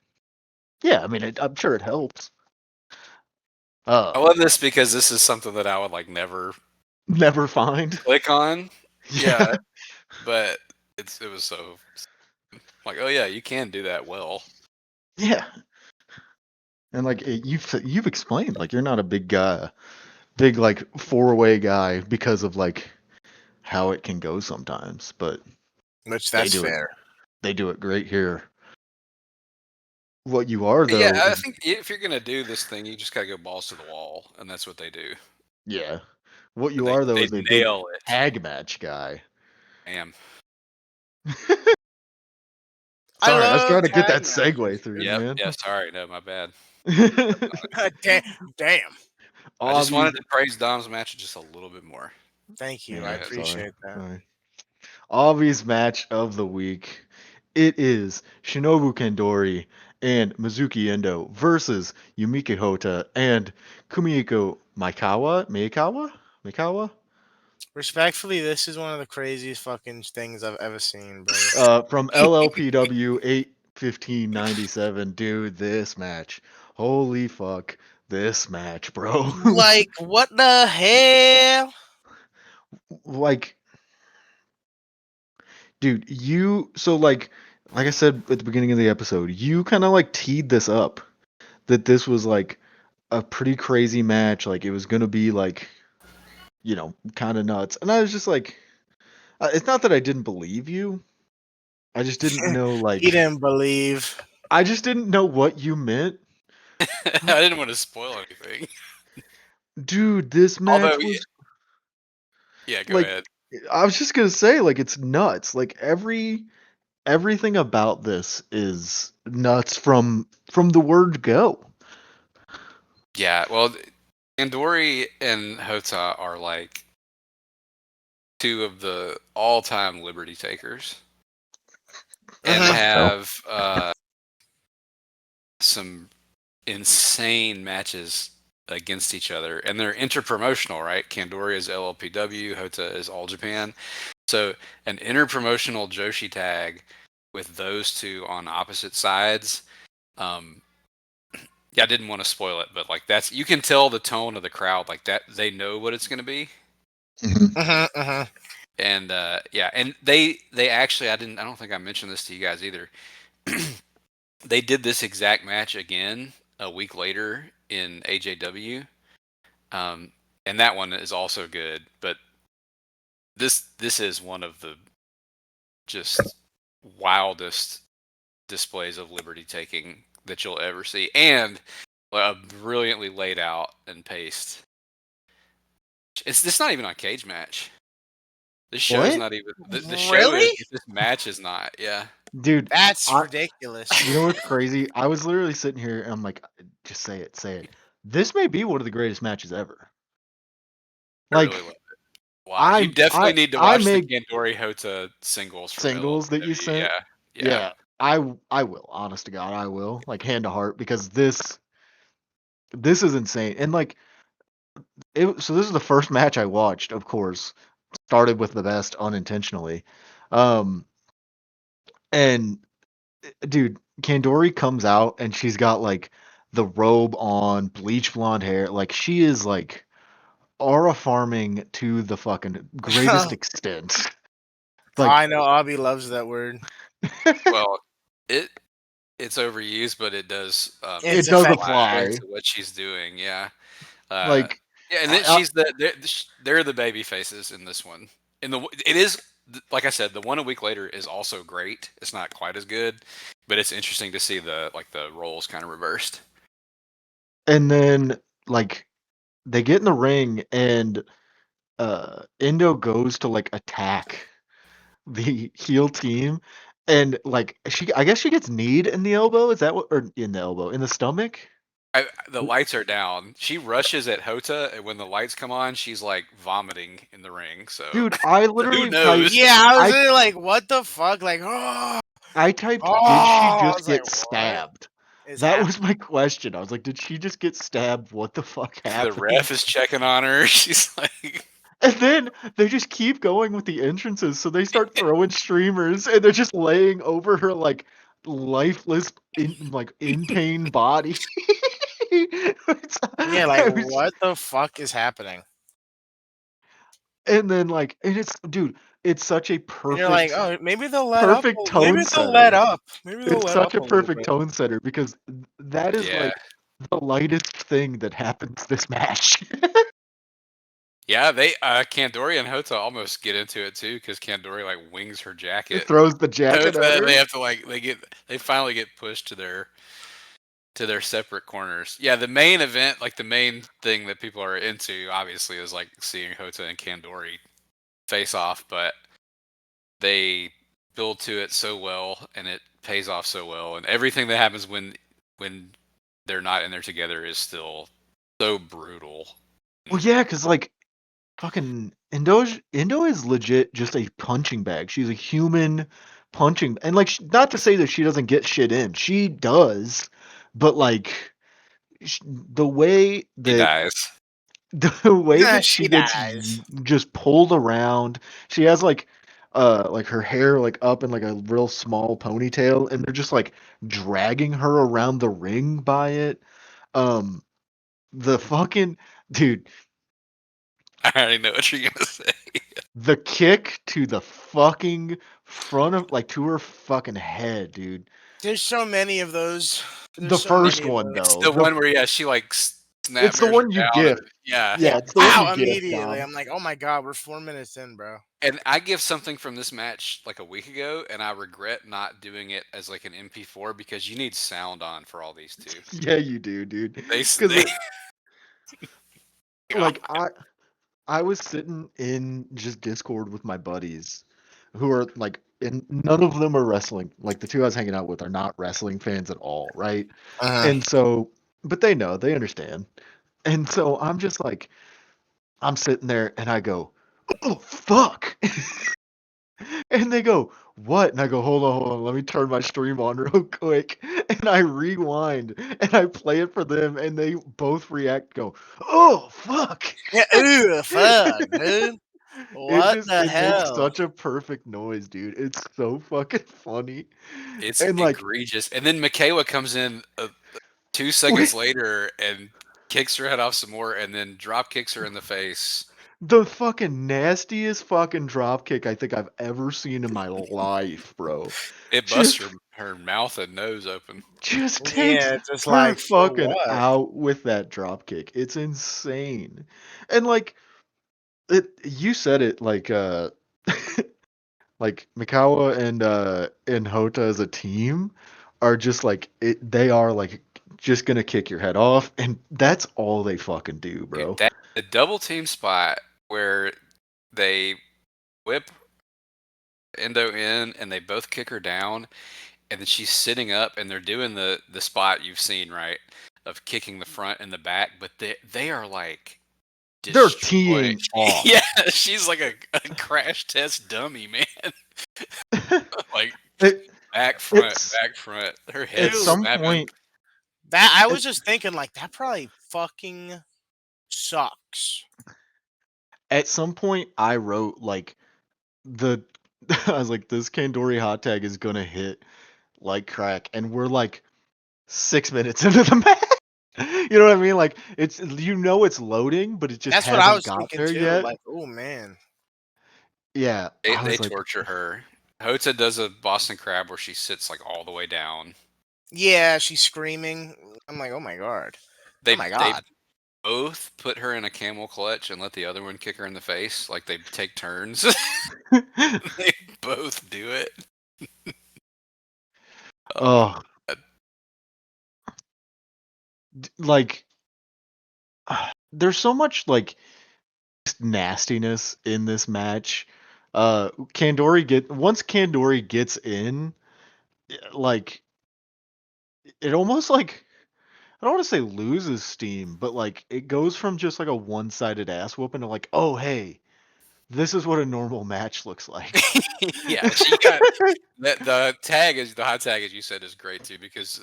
yeah, I mean, I'm sure it helps. I love this because this is something that I would like never Never find. click on. Yeah, Yeah, but it was so like, oh yeah, you can do that well. yeah. And like you've explained, like you're not a big guy, big like four-way guy because of like how it can go sometimes, but Which they that's do it. fair. They do it great here. What you are Yeah, though I is think if you're gonna do this thing, you just gotta go balls to the wall, and that's what they do. yeah. What And you are though they is a big nail it. tag match guy. Damn. I Sorry, I was love trying to get tag that matches. segue through, Yep. man. Yeah. Sorry. No, my bad. Damn. I just Obvious. wanted to praise Dom's match just a little bit more. Thank you. Go I Yeah, ahead. sorry. appreciate that. Sorry. Obvious match of the week. It is Shinobu Kandori and Mizuki Endo versus Yumika Hota and Kumiko Maekawa? Respectfully, this is one of the craziest fucking things I've ever seen, bro. From LLPW 8/15/97. Dude, this match. Holy fuck. This match, bro. Like, what the hell? Like, dude, like I said at the beginning of the episode, you kind of like teed this up that this was like a pretty crazy match. Like it was gonna be like, kind of nuts. And I was just like, it's not that I didn't believe you. I just didn't know He like didn't believe. I just didn't know what you meant. I didn't want to spoil anything. Dude, this Although, match was yeah, go like ahead. I was just gonna say, like, it's nuts. Like everything about this is nuts from the word go. Yeah, well, Andori and Hota are like two of the all-time Liberty takers, and Mhm. have some insane matches against each other, and they're interpromotional, right? Kandori is LLPW, Hota is All Japan. So an interpromotional Joshi tag with those two on opposite sides. Yeah, I didn't want to spoil it, but like you can tell the tone of the crowd, like that they know what it's going to be. And yeah, and they actually I don't think I mentioned this to you guys either. They did this exact match again a week later in AJW, and that one is also good. But this is one of the just wildest displays of liberty taking that you'll ever see, and brilliantly laid out and paced. It's not even on Cage Match. This show is What? not even the show is, Really? but this match is not. Yeah, Dude, That's I, ridiculous. you know what's crazy? I was literally sitting here and I'm like, just say it, say it. This may be one of the greatest matches ever. I really Like love it. Wow, you definitely need to I watch the make Kandori Hota singles from singles that you LLPW. sent. Yeah, yeah. Yeah, I will. Honest to God, I will. Like hand to heart because this is insane. And like so this is the first match I watched, of course. Started with the best unintentionally. Um and dude, Kandori comes out and she's got like the robe on, bleach blonde hair. Like she is like aura farming to the fucking greatest extent. Like I know Abby loves that word. Well, it's overused, but it does It's it does apply effective. apply. to what she's doing. Yeah. Like, Yeah, and then they're the baby faces in this one. It is like I said, the one a week later is also great. It's not quite as good, but it's interesting to see the roles kind of reversed. and then like they get in the ring and Endo goes to like attack the heel team, and like I guess she gets kneed in the elbow. Is that what, or in the elbow, in the stomach? The lights are down. She rushes at Hota, and when the lights come on, she's like vomiting in the ring. So, Dude, I who literally knows? typed. Yeah, I was I really like, what the fuck? Like, I typed, did she I just was like, get what stabbed? is That happening? was my question. I was like, did she just get stabbed? What the fuck The ref happened? is checking on her. She's like, And then they just keep going with the entrances, so they start throwing streamers, and they're just laying over her like lifeless, in pain body. Yeah, like, I was, what the fuck is happening? and then and it's dude, it's such a And you're like, perfect, oh, maybe they'll let up. perfect Maybe tone they'll let setter. up. Maybe they'll It's let up such a a little perfect bit. tone setter because that is yeah, like the lightest thing that happens this match. yeah. They Kandori and Hota almost get into it too because Kandori like wings her It jacket. throws the jacket at Hota, her. they have to they finally get pushed to their separate corners. Yeah, the main event, like the main thing that people are into, obviously, is like seeing Hota and Kandori face off, but they build to it so well and it pays off so well, and everything that happens when they're not in there together is still so brutal. Well, yeah, because fucking Indo is legit just a punching bag. She's a human punching, and not to say that she doesn't get shit in. She does, but the way He that dies. the way Nah, that she she gets dies. just pulled around, she has her hair up in a real small ponytail, and they're just dragging her around the ring by it. Um, the fucking dude, I already know what you're gonna say. the kick to the fucking front of to her fucking head, dude. There's so many of those. The There's so first many of one It's those. though, the one where she like it's the snapmares her one you down, and gift. yeah. Yeah, Yeah, it's the one you pow! gift, Immediately, Dom. I'm like, oh my god, we're 4 minutes in, bro. And I give something from this match like a week ago, and I regret not doing it as like an MP4 because you need sound on for all these two. Yeah, you do, dude. Because They God. like I was sitting in just Discord with my buddies who are and none of them are wrestling. Like the two I was hanging out with are not wrestling fans at all, right? Uh-huh. And so, but they know, they understand. And so I'm just I'm sitting there and I go, oh, fuck. And they go, what? And I go, hold on, let me turn my stream on real quick. And I rewind and I play it for them, and they both react, go, oh, fuck. Yeah, ooh, fuck, dude. What the It makes hell? such a perfect noise, dude. It's so fucking funny. It's And egregious. And then Michaela comes in 2 seconds with later and kicks her head off some more, and then drop kicks her in the face. the fucking nastiest fucking drop kick I think I've ever seen in my life, bro. It busts Just her mouth and nose open. just takes Yeah, just her like for fucking what? out with that drop kick. It's insane. And you said it like Mikawa and Hota as a team are just they are just gonna kick your head off, and that's all they fucking do, Dude, bro. that the double team spot where they whip Endo in and they both kick her down, and then she's sitting up and they're doing the spot you've seen, right, of kicking the front and the back, but they are like They're destroying. teeing off. Yeah, she's like a crash test dummy, man. Like it, it's back front. Her at head's Dude, some snapping. point that I at, was just thinking, like, that probably fucking sucks. at some point I wrote the I was like, this Kandori hot tag is gonna hit like crack, and we're 6 minutes into the match. You know what I mean? It's it's loading, but it just That's what I hasn't was got thinking there too. yet. Like, oh man. Yeah, I They was like, torture her. Hota does a Boston Crab where she sits like all the way down. Yeah, she's screaming. I'm like, oh my god. Oh They my they god. both put her in a camel clutch and let the other one kick her in the face. Like they take turns. They both do it. Oh, like there's so much like nastiness in this match. Once Kandori gets in, like it almost like I don't want to say loses steam, but like it goes from just like a one-sided ass whooping to like, oh hey, this is what a normal match looks like. Yeah, she got the hot tag as you said is great too because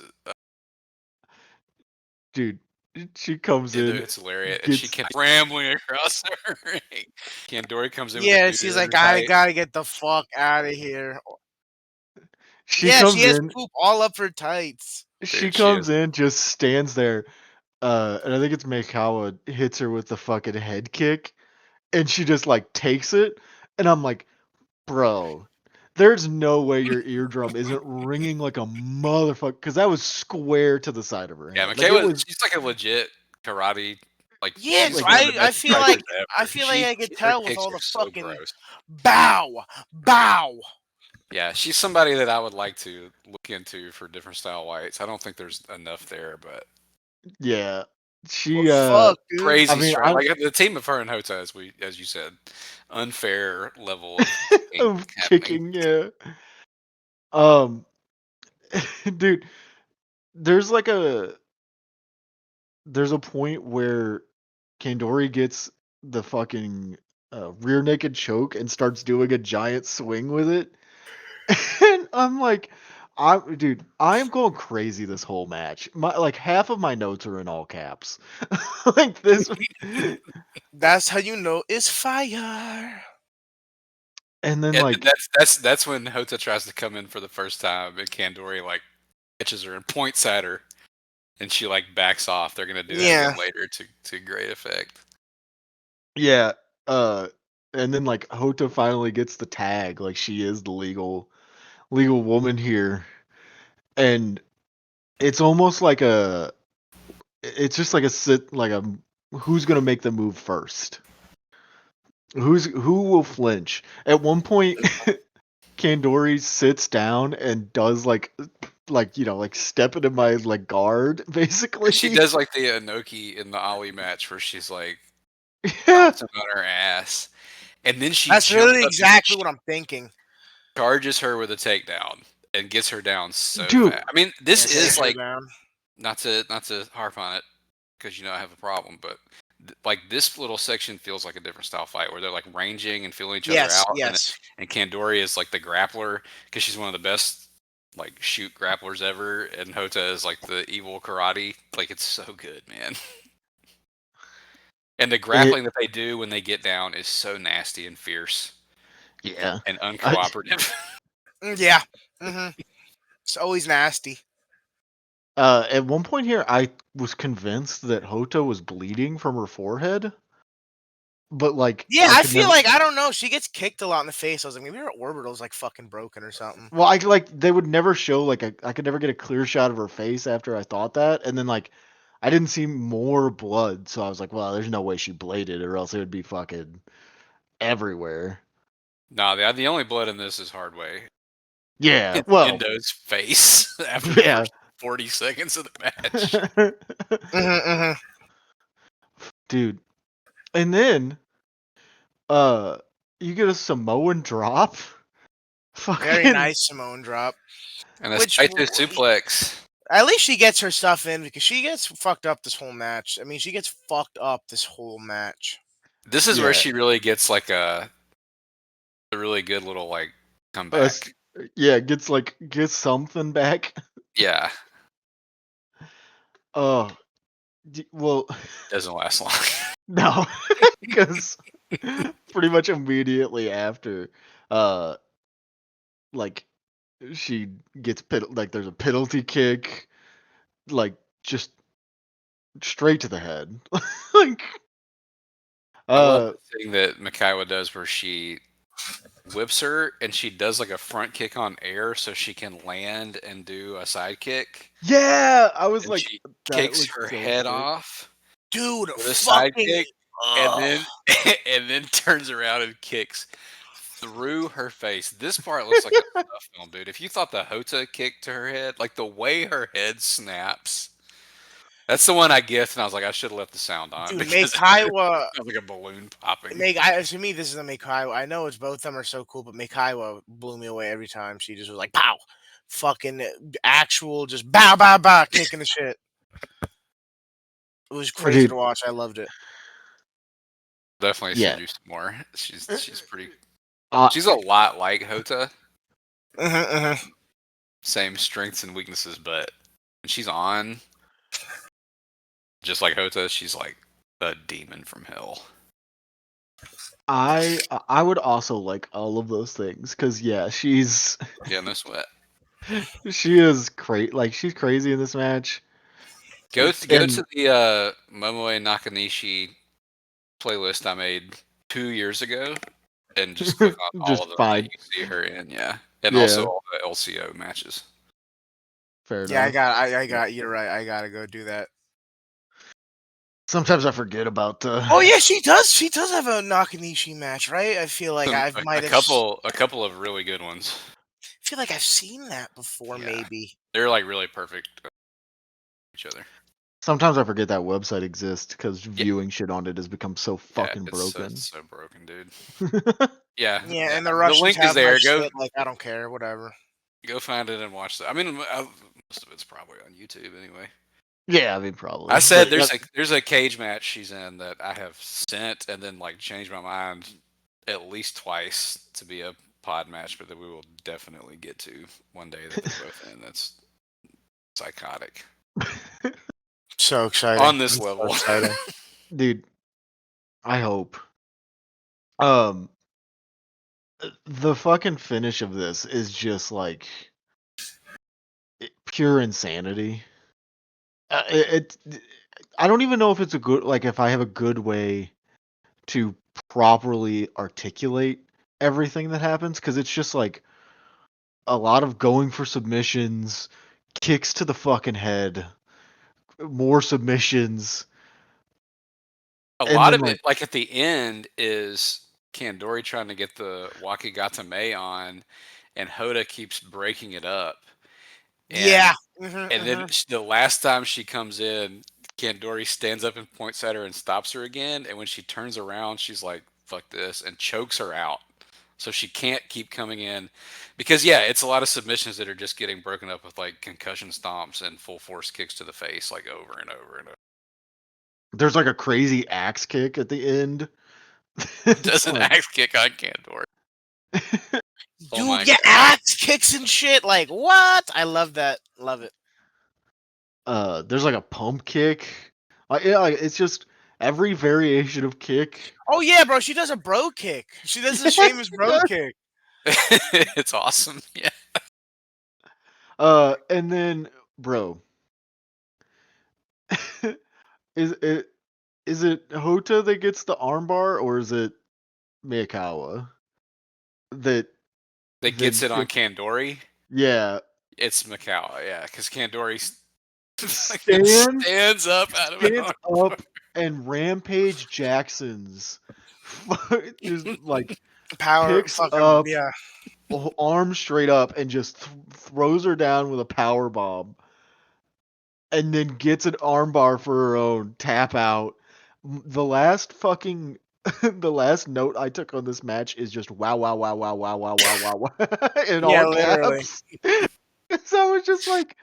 Dude, she comes in, it's hilarious. And she gets kept rambling across the ring. Kandori comes in with Yeah, the she's booty like, I tight. gotta get the fuck out of here. she Yeah, she comes has in, poop all up her tights. Dude, she is. just stands there, and I think it's Meikawa hits her with the fucking head kick, and she just like takes it, and I'm like, bro, there's no way your eardrum isn't ringing like a motherfucker, because that was square to the side of her Yeah, head. Like it was she's like a legit karate. Like Yeah, she's so like one of the I best feel fighters like ever. I could Her tell with kicks all are the so fucking gross. bow, bow. Yeah, she's somebody that I would like to look into for different style whites. I don't think there's enough there, but yeah. Well, She fuck, dude. I crazy mean strong. Like the team of her and Hota, as you said, unfair level of kicking of happening. kicking, yeah. Um dude, there's like there's a point where Kandori gets the fucking rear naked choke and starts doing a giant swing with it. And I'm like, I am going crazy this whole match. My like half of my notes are in all caps. Like this, That's how you know it's fire. and then Yeah, like, that's when Hota tries to come in for the first time, and Kandori like catches her and points at her, and she like backs off. They're gonna do that again Yeah. later to great effect. yeah, uh, and then like Hota finally gets the tag. Like she is the legal woman here, and it's almost like it's just like a sit like a who's gonna make the move first. Who will flinch? At one point, Kandori sits down and does like step into my like guard basically. She does like the Inoki in the Ali match where she's like Yeah, bouncing on her ass, and then she That's jumps really up and exactly what I'm thinking. charges her with a takedown and gets her down so dude. fast. I mean, Yeah, this takes is her like down. not to harp on it because I have a problem, but like this little section feels like a different style fight where they're like ranging and feeling each other Yes, out, yes. and Kandori is like the grappler because she's one of the best like shoot grapplers ever, and Hota is like the evil karate. Like it's so good, man. And the It grappling that they do when they get down is so nasty and fierce yeah. and I, uncooperative. Yeah. hmm It's always nasty. at one point here, I was convinced that Hota was bleeding from her forehead, but like Yeah, I I could feel never. like I don't know. She gets kicked a lot in the face. I was like, maybe her orbital's like fucking broken or something. Well, I like they would never show like I could never get a clear shot of her face after I thought that, and then like I didn't see more blood, so I was like, well, there's no way she bladed, or else it would be fucking everywhere. No, the only blood in this is Hardway. Yeah, It's well, Endo's face after the yeah, first 40 seconds of the match. hmm dude. And then uh you get a Samoan drop. Very Fucking nice Simone drop. And a Which Saito suplex. at least she gets her stuff in because she gets fucked up this whole match. I mean, she gets fucked up this whole match. This is where yeah, she really gets like a really good little like uh, comeback. yeah, gets something back. Yeah, Oh, well, doesn't last long. no, because pretty much immediately after, uh, like she gets like there's a penalty kick, like just straight to the head, like I love uh, the thing that Mikaiwa does where she whips her and she does like a front kick on air so she can land and do a side kick. yeah, I was And like, she that kicks looks her so head sick. off. Dude, with a fucking. sidekick, and then turns around and kicks through her face. This part looks like a snuff film, dude. If you thought the Hota kick to her head, like the way her head snaps, that's the one I guessed, and I was like, I should have left the sound on Dude, because it Meikaiwa. sounds like a balloon popping. To me, this is the Meikaiwa. I know it's both of them are so cool, but Meikaiwa blew me away every time. She just was like, pow! Fucking actual, just bow, bow, bow, kicking the shit. It was crazy Dude. to watch. I loved it. Definitely Yeah. send you some more. She's pretty. Uh, She's a lot like Hota. Mm-hmm. Same strengths and weaknesses, but when she's on, just like Hota, she's like a demon from hell. I would also like all of those things because yeah, she's Yeah, no sweat. she is crazy. Like she's crazy in this match. Go to And the Momoe Nakanishi playlist I made 2 years ago, and just click on all just of them that fine. you see her in. Yeah, and Yeah. also all the LCO matches. Fair Yeah, enough. I got. You're right. I gotta go do that. Sometimes I forget about. Oh yeah, she does. She does have a Nakanishi match, right? I feel like I might a have. couple of really good ones. I feel like I've seen that before. Yeah. Maybe. They're like really perfect each other. Sometimes I forget that website exists because viewing shit on it has become so fucking broken. It's so broken, dude. Yeah. Yeah, and the The Russians link is have my there. Go shit. Like I don't care. Whatever. go find it and watch that. I mean, most of it's probably on YouTube anyway. Yeah, I mean probably. I said But there's a cage match she's in that I have sent and then like changed my mind at least twice to be a pod match, but that we will definitely get to one day that they're both in. That's psychotic So exciting on this level. exciting. dude, I hope. The fucking finish of this is just like pure insanity. I don't even know if it's a good like if I have a good way to properly articulate everything that happens because it's just like a lot of going for submissions, kicks to the fucking head, more submissions. A And lot then, of it, like at the end, is Kandori trying to get the Wakigatame on, and Hoda keeps breaking it up. And, Yeah. And then the last time she comes in, Kandori stands up and points at her and stops her again. And when she turns around, she's like, fuck this, and chokes her out. So she can't keep coming in. Because, yeah, it's a lot of submissions that are just getting broken up with like concussion stomps and full force kicks to the face, like over and over and over. there's like a crazy axe kick at the end. Does an axe kick on Kandori. Dude, my yeah, God. axe kicks and shit. Like what? I love that. Love it. There's like a pump kick. Like it's just every variation of kick. Oh yeah, bro. She does a bro kick. She does the famous bro kick. It's awesome. Yeah. And then, bro, is it Hota that gets the armbar or is it Miyakawa that Gets it on Kandori? Yeah. It's Makawa, yeah, because Kandori stands up out of stands up and Rampage Jackson's just like Power picks fucking up yeah. arm straight up and just throws her down with a power bomb and then gets an armbar for her own tap out. The last fucking the last note I took on this match is just wow wow wow wow wow wow wow wow in Yeah, all literally. caps. So I was just like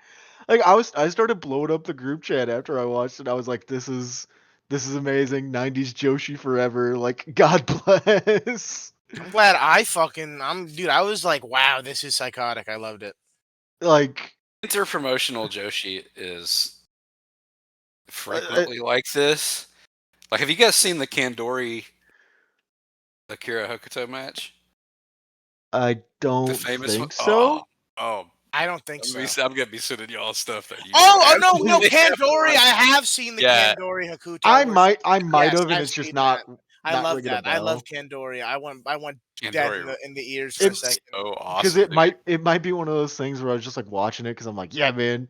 I started blowing up the group chat after I watched it. I was like, this is amazing. 90s Joshi forever. Like, God bless. I'm glad dude, I was like, wow, this is psychotic. I loved it. Like interpromotional Joshi is frequently like this. Like, have you guys seen the Kandori Akira Hokuto match? I don't famous think so. Oh, I don't think so. I'm gonna be sending y'all stuff that you. No, Kandori. I have seen the Kandori Hakuto. I might have, and I've it's just seen not. that. I love ringing a that. I love bell. Kandori. I want dead Kandori in the ears for a second. so awesome. Because it might be one of those things where I was just like watching it because I'm like, yeah, man,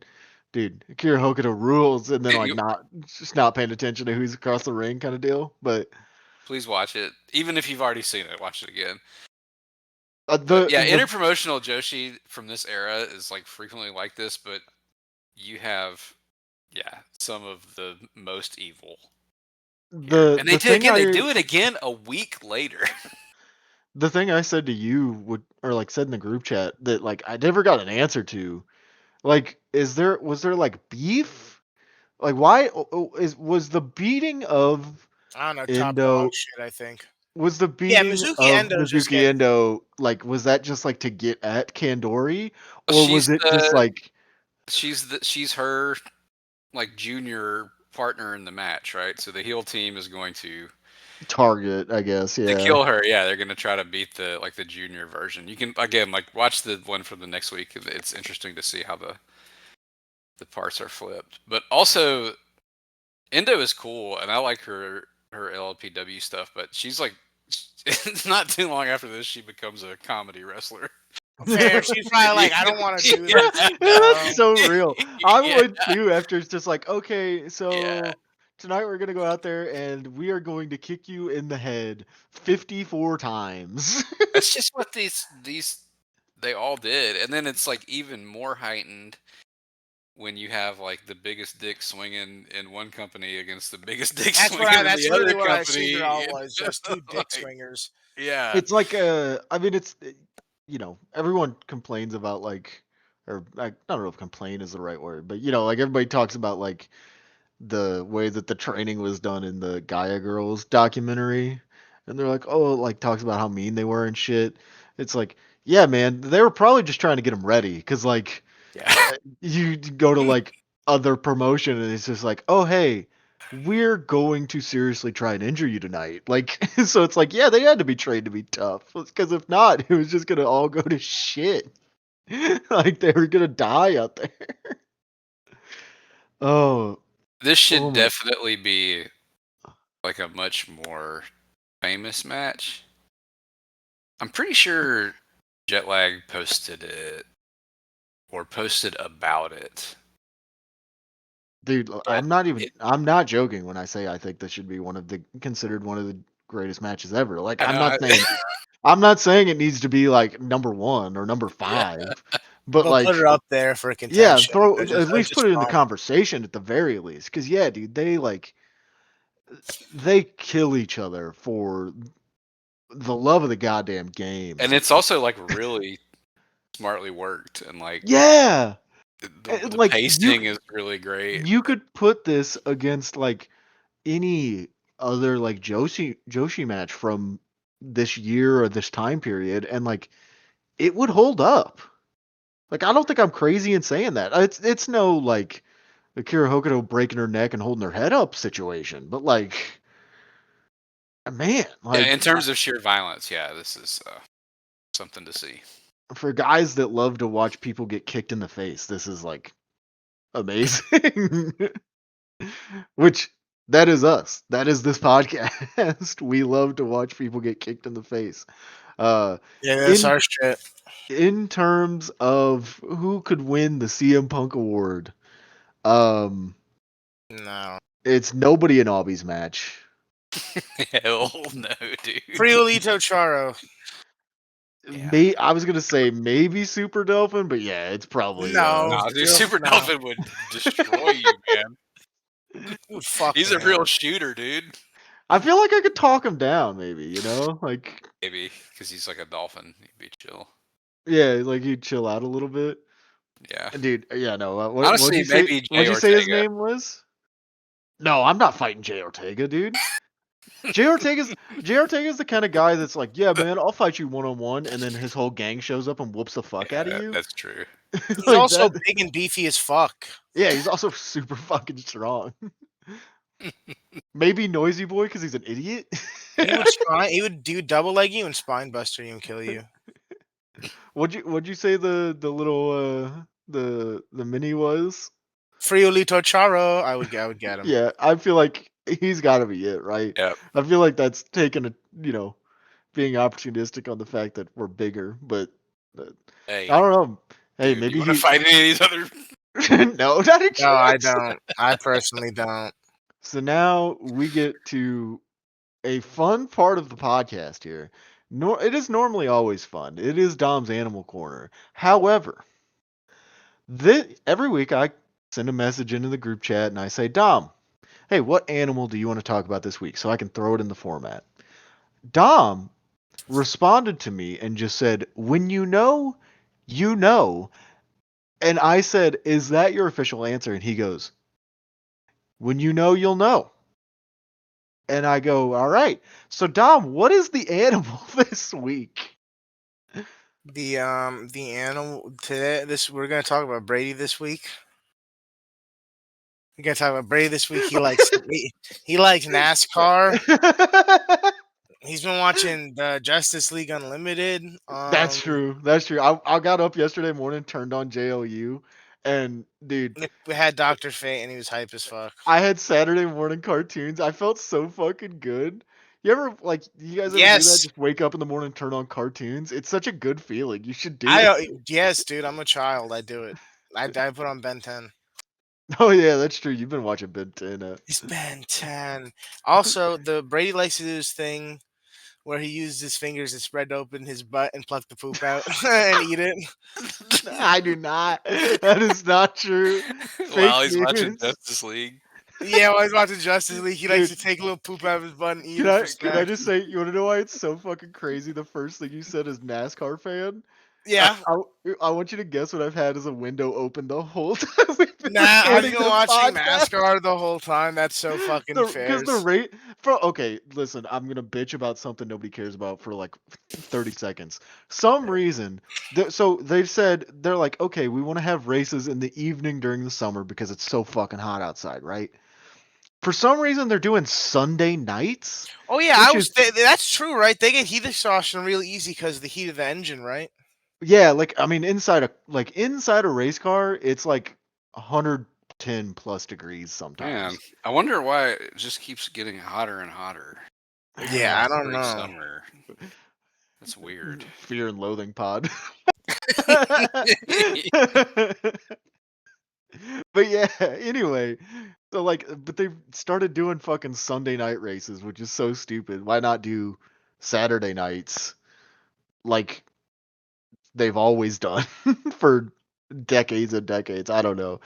dude, Akira Hokuto rules, and then Dude, like not paying attention to who's across the ring kind of deal. But please watch it. Even if you've already seen it, watch it again. the Yeah, interpromotional Joshi from this era is like frequently like this, but you have some of the most evil. Here. And they do it again a week later. The thing I said to you like said in the group chat that like I never got an answer to, like, was there like beef? Like, why was the beating of I don't know, top Endo? dog shit, I think. Was the beating Mizuki of Endo's just Mizuki Endo like, was that just like to get at Kandori, Well, or was it just like she's her like junior partner in the match, right? So the heel team is going to target, I guess, yeah, to kill her. Yeah, they're going to try to beat the junior version. You can again like watch the one from the next week. It's interesting to see how the parts are flipped. But also, Endo is cool, and I like her LLPW stuff. But she's like, it's not too long after this she becomes a comedy wrestler. Fair. She's probably like, I don't want to do this. That's so real. I Yeah. would too. After it's just like, okay, so tonight we're gonna go out there and we are going to kick you in the head 54 times. That's just what these they all did, and then it's like even more heightened when you have like the biggest dick swinging in one company against the biggest dick swinging in that's the really other what I company. assumed it all was, just two dick swingers. Yeah, It's like I mean, it's everyone complains about like, or I don't know if complain is the right word, but like everybody talks about like the way that the training was done in the Gaia Girls documentary, and they're like, oh, like talks about how mean they were and shit. It's like, yeah, man, they were probably just trying to get them ready, because like you go to like other promotion and it's just like, oh hey, we're going to seriously try and injure you tonight. Like, so it's like, yeah, they had to be trained to be tough, because if not, it was just gonna all go to shit. Like they were gonna die out there. Oh, this should oh my. definitely be like a much more famous match. I'm pretty sure Jetlag posted it or posted about it. Dude, But I'm not joking when I say I think this should be considered one of the greatest matches ever. Like, I know, I'm not saying it needs to be like number 1 or number 5, but like, put it up there for yeah, contention. at least put it in the conversation at the very least. Cause yeah, dude, they kill each other for the love of the goddamn game. and it's also like really smartly worked, and like Yeah. the Like, pacing is really great. you could put this against like any other like Joshi match from this year or this time period, and like it would hold up. Like, I don't think I'm crazy in saying that. It's no like Akira Hokuto breaking her neck and holding her head up situation, but like, man, like, in terms of sheer violence, this is something to see. For guys that love to watch people get kicked in the face, this is like amazing. Which, that is us. That is this podcast. We love to watch people get kicked in the face. That's our shit. In terms of who could win the CM Punk award, no, it's nobody in Aubie's match. Hell no, dude. Friolito Charo. Yeah. I was gonna say maybe Super Dolphin, but yeah, it's probably dude, Super Dolphin would destroy you, man. He's a real shooter, dude. I feel like I could talk him down, maybe, like maybe because he's like a dolphin, he'd be chill. Yeah, like he'd chill out a little bit. Yeah, dude. Yeah, no. Honestly, maybe what'd you say his name was? No, I'm not fighting Jay Ortega, dude. Jay Ortega's the kind of guy that's like, yeah, man, I'll fight you 1-on-1, and then his whole gang shows up and whoops the fuck out of you. That's true. He's like also big and beefy as fuck. Yeah, he's also super fucking strong. Maybe Noisy Boy because he's an idiot. He would do double leg you and spine buster you and kill you. What'd you say the little the mini was? Friolito Charo. I would get him. Yeah, I feel like he's got to be it, right? Yeah. I feel like that's taking being opportunistic on the fact that we're bigger, but hey, I don't know. Hey, dude, maybe you want to fight any of these other No, not a chance. No, I don't. I personally don't. So now we get to a fun part of the podcast here. It is normally always fun. It is Dom's Animal Corner. However, every week I send a message into the group chat and I say, Dom, hey, what animal do you want to talk about this week? So I can throw it in the format. Dom responded to me and just said, when you know, you know. And I said, is that your official answer? And he goes, when you know, you'll know. And I go, all right. So Dom, what is the animal this week? The animal today. We're gonna talk about Brady this week. We're gonna talk about Brady this week. He likes he likes NASCAR. He's been watching the Justice League Unlimited. That's true. That's true. I got up yesterday morning, turned on JLU, and dude, We had Dr. Fate, and he was hype as fuck. I had Saturday morning cartoons. I felt so fucking good. You ever you guys ever do that? Yes. Just wake up in the morning and turn on cartoons. It's such a good feeling. You should do it. Yes, dude. I'm a child. I do it. I put on Ben 10. Oh yeah, that's true. You've been watching Ben 10. It's Ben 10. Also, the Brady likes to do this thing where he used his fingers to spread open his butt and pluck the poop out and eat it. I do not. That is not true. While he's Fake watching news. Justice League. Yeah, while he's watching Justice League, he likes to Dude. take a little poop out of his butt and eat Can it. I For can I snack. just say, you want to know why it's so fucking crazy? The first thing you said is NASCAR fan. Yeah. I want you to guess what I've had as a window open the whole time. we've been Nah, I've recording been the watching podcast. NASCAR the whole time. That's so fucking fair. Because the rate for okay, listen, I'm gonna bitch about something nobody cares about for like 30 seconds. Some reason, so they've said they're like, okay, we want to have races in the evening during the summer because it's so fucking hot outside, right? For some reason, they're doing Sunday nights. Oh yeah, which that's true, right? They get heat exhaustion really easy because of the heat of the engine, right? Yeah, I mean, inside a race car, it's like 110 plus degrees sometimes. Man, I wonder why it just keeps getting hotter and hotter. Yeah, I don't Every know. summer. That's weird. Fear and Loathing pod. But yeah, anyway, so but they've started doing fucking Sunday night races, which is so stupid. Why not do Saturday nights like they've always done for decades and decades? I don't know.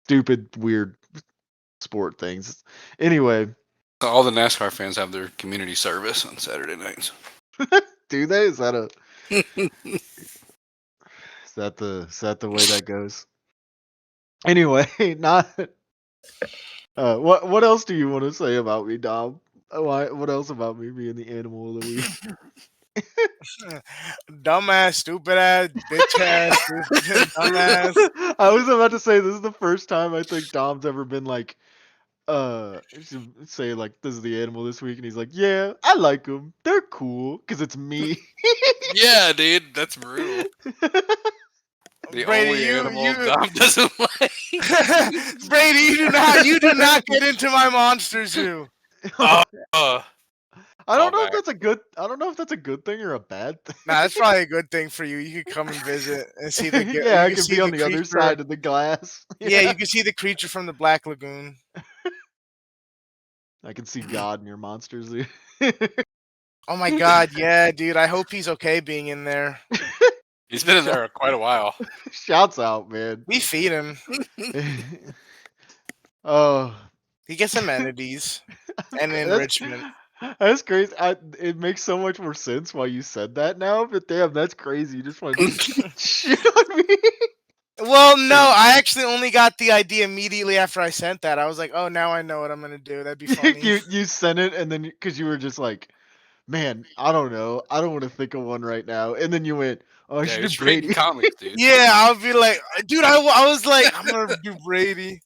Stupid, weird sport things. Anyway, All the NASCAR fans have their community service on Saturday nights. do they? Is that the way that goes? Anyway, not. What else do you want to say about me, Dom? What else about me being the animal of the week? Dumbass, stupid ass, bitch ass, stupid, dumbass. I was about to say this is the first time I think Dom's ever been like, say like this is the animal this week, and he's like, yeah, I like them. They're cool because it's me. Yeah, dude, that's brutal. The Brady, only you- animal you- Dom doesn't like. Brady, you do not get into my monster zoo. Uh, I don't know Callback. if that's a good. I don't know if that's a good thing or a bad thing. Nah, that's probably a good thing for you. You could come and visit and see the. Yeah, I you can see be on the other creature- side of the glass. Yeah, you can see the creature from the Black Lagoon. I can see God in your monster zoo. Oh my god, yeah, dude. I hope he's okay being in there. he's been in there quite a while. Shouts out, man. We feed him. Oh, He gets amenities and that's- enrichment. That's crazy. It makes so much more sense why you said that now. But damn, that's crazy. You just want to shit on me. Well, no, I actually only got the idea immediately after I sent that. I was like, oh, now I know what I'm gonna do. That'd be funny. you sent it, and then because you were just like, man, I don't know. I don't want to think of one right now. And then you went, oh, I Yeah, should he's do reading Brady. comics, dude. Yeah, I'll be like, dude, I was like, I'm gonna do Brady.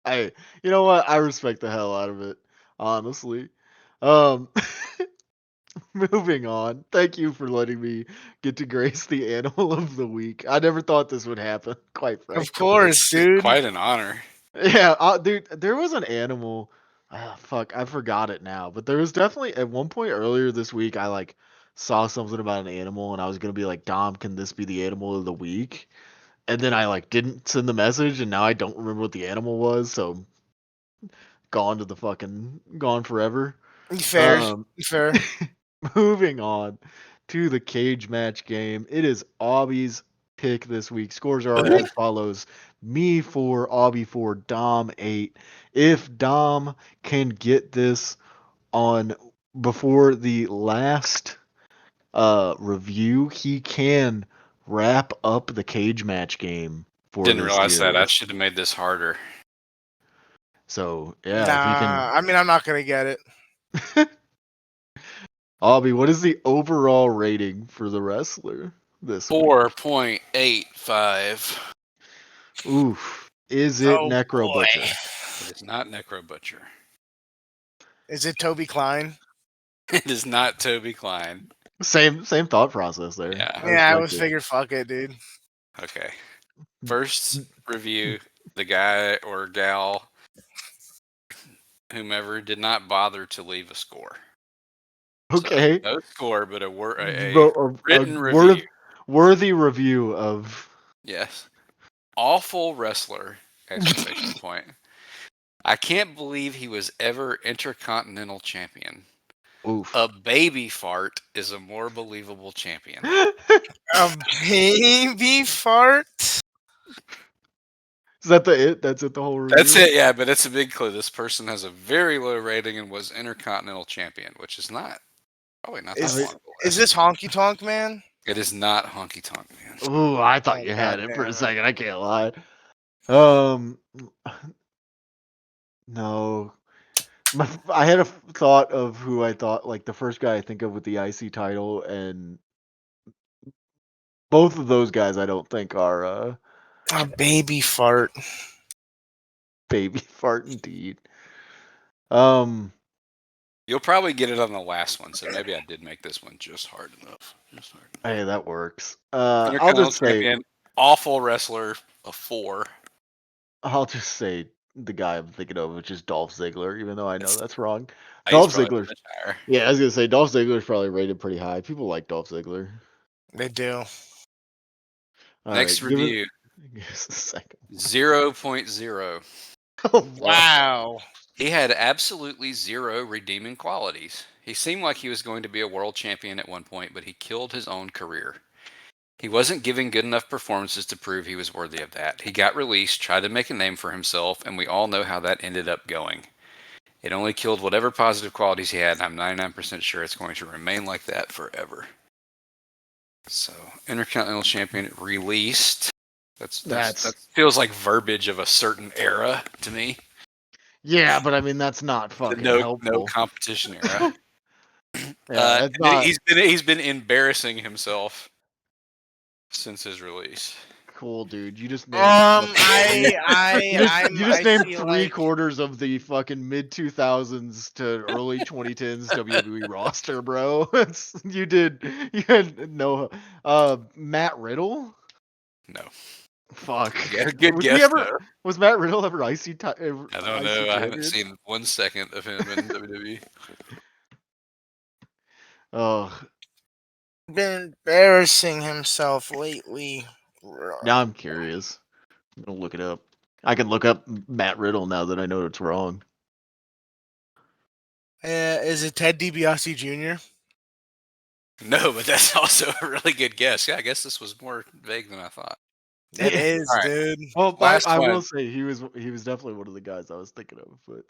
Hey, you know what? I respect the hell out of it, honestly. Um, moving on. Thank you for letting me get to grace the animal of the week. I never thought this would happen, quite frankly. Of course, dude. Quite an honor. Yeah, dude, there was an animal. Fuck, I forgot it now. But there was definitely at one point earlier this week, I saw something about an animal, and I was gonna be like, Dom, can this be the animal of the week? and then I like didn't send the message, and now I don't remember what the animal was, so gone forever. Fair, Um, fair. moving on to the cage match game. It is Aubie's pick this week. Scores are as follows: me 4, Aubie 4, Dom 8. If Dom can get this on before the last review, he can wrap up the cage match game for Didn't this realize that. I series. should have made this harder. So yeah, if he Nah, I mean I'm not gonna get it. can. Aubie, what is the overall rating for the wrestler this week? 4.85. Oof. Is it Oh Necro boy. Butcher? It is not Necro Butcher. Is it Toby Klein? It is not Toby Klein. Same thought process there. Yeah. I was respect it. figure fuck it, dude. Okay. First review, the guy or gal, whomever, did not bother to leave a score. Okay. So, no score, but a A written review. worthy review of. Yes. Awful wrestler! Exclamation point. I can't believe he was ever Intercontinental Champion. Oof. A baby fart is a more believable champion. A baby fart? Is that it? That's it, the whole review? That's it, yeah, but it's a big clue. This person has a very low rating and was Intercontinental Champion, which is probably not that Is, long. is this Honky Tonk Man? It is not Honky Tonk Man. Ooh, I thought Oh, you had it for a goddamn. second. I can't lie. No. I had a thought of who I thought, like the first guy I think of with the IC title, and both of those guys I don't think are A baby fart. baby fart indeed. You'll probably get it on the last one, so maybe I did make this one just hard enough. Hey, that works. I'll Intercontinental just say Champion, awful wrestler, a 4. I'll just say the guy I'm thinking of, which is Dolph Ziggler, even though I know that's wrong. He's Dolph probably Ziggler. much higher. Yeah, I was gonna say Dolph Ziggler's probably rated pretty high. People like Dolph Ziggler. They do. All Next right, give review, it a second. 0.0. Oh, fuck. Wow. He had absolutely zero redeeming qualities. He seemed like he was going to be a world champion at one point, but he killed his own career. He wasn't giving good enough performances to prove he was worthy of that. He got released, tried to make a name for himself, and we all know how that ended up going. It only killed whatever positive qualities he had, and I'm 99% sure it's going to remain like that forever. So, Intercontinental Champion released. That feels like verbiage of a certain era to me. Yeah, but I mean that's not fucking helpful. No competition era. Yeah, that's not he's been embarrassing himself since his release. cool, dude. You just named I you just named feel three like quarters of the fucking mid 2000s to early 2010s WWE roster, bro. You had no Matt Riddle. No. Fuck. Yeah, good guess, though. Was Matt Riddle ever IC I don't know. I haven't seen 1 second of him in WWE. Oh, been embarrassing himself lately. now I'm curious. I'm gonna look it up. I can look up Matt Riddle now that I know it's wrong. Is it Ted DiBiase Jr.? No, but that's also a really good guess. Yeah, I guess this was more vague than I thought. It is, All right. dude. Well, Last I one. will say he was definitely one of the guys I was thinking of, but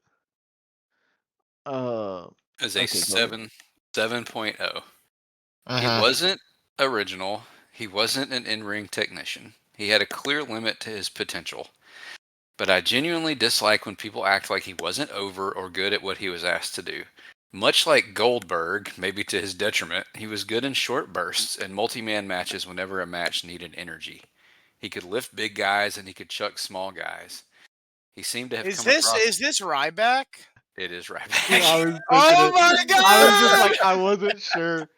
Is a okay, go ahead. 7.0. He Uh-huh. wasn't original. He wasn't an in-ring technician. He had a clear limit to his potential. But I genuinely dislike when people act like he wasn't over or good at what he was asked to do. Much like Goldberg, maybe to his detriment, he was good in short bursts and multi-man matches whenever a match needed energy. He could lift big guys and he could chuck small guys. He seemed to have Is come this across... is this Ryback? It is right Yeah, I back. was Oh my god! I was just like, I wasn't sure.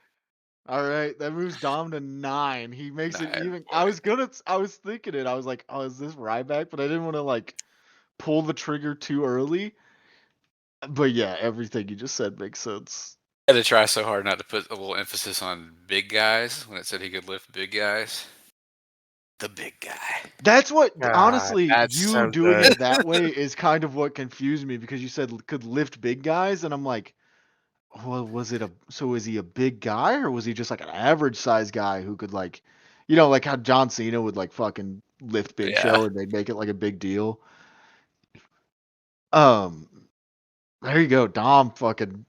All right, that moves Dom to 9. He makes it 9 even. points. I was thinking it. I was like, oh, is this Ryback? But I didn't want to like pull the trigger too early. But yeah, everything you just said makes sense. I had to try so hard not to put a little emphasis on big guys when it said he could lift big guys. the big guy. That's what, God, honestly, that's you so doing good. it that way is kind of what confused me, because you said could lift big guys, and I'm like, well, was he a big guy, or was he just like an average size guy who could, like, like how John Cena would like fucking lift Big Yeah. Show and they'd make it like a big deal. Um, there you go, Dom fucking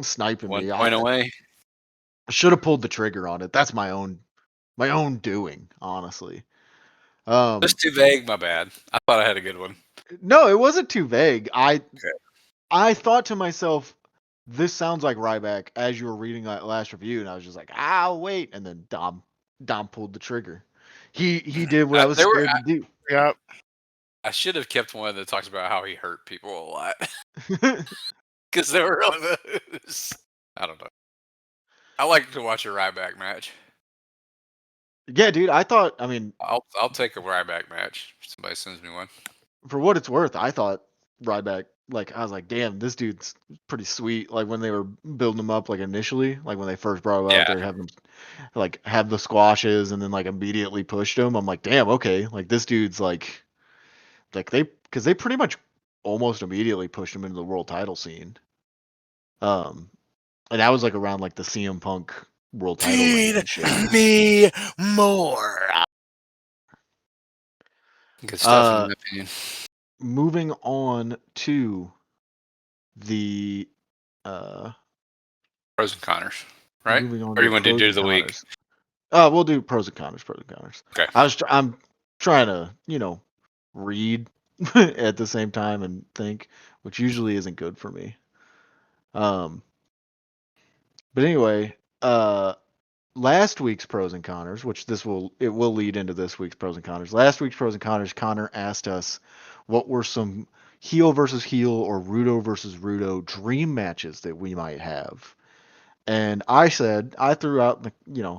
sniping 1 me. point I away. should have pulled the trigger on it. That's my own doing, honestly. That's too vague. My bad. I thought I had a good one. No, it wasn't too vague. Okay. I thought to myself, this sounds like Ryback, as you were reading that last review, and I was just like, wait, and then Dom pulled the trigger. He did what I was There were. scared to do. Yep. I should have kept one that talks about how he hurt people a lot, because there were those. I don't know. I like to watch a Ryback match. Yeah, dude, I mean, I'll take a Ryback match. If somebody sends me one. for what it's worth, I thought Ryback, like, I was like, damn, this dude's pretty sweet. Like, when they were building him up, like, initially, like, when they first brought him out, they were having him, like, have the squashes and then, like, immediately pushed him. I'm like, damn, okay. Like, this dude's, like because they pretty much almost immediately pushed him into the world title scene. And that was, like, around, like, the CM Punk world title reign and shit. me more. Good stuff, in my opinion. Moving on to the Pros and Connors, right? moving on Or to you want to pros do and the week? cons. We'll do pros and cons. Okay. I'm trying to, read at the same time and think, which usually isn't good for me. But anyway, last week's pros and cons, which it will lead into this week's pros and cons. Last week's pros and cons, Connor asked us what were some heel versus heel or Rudo versus Rudo dream matches that we might have. And I threw out,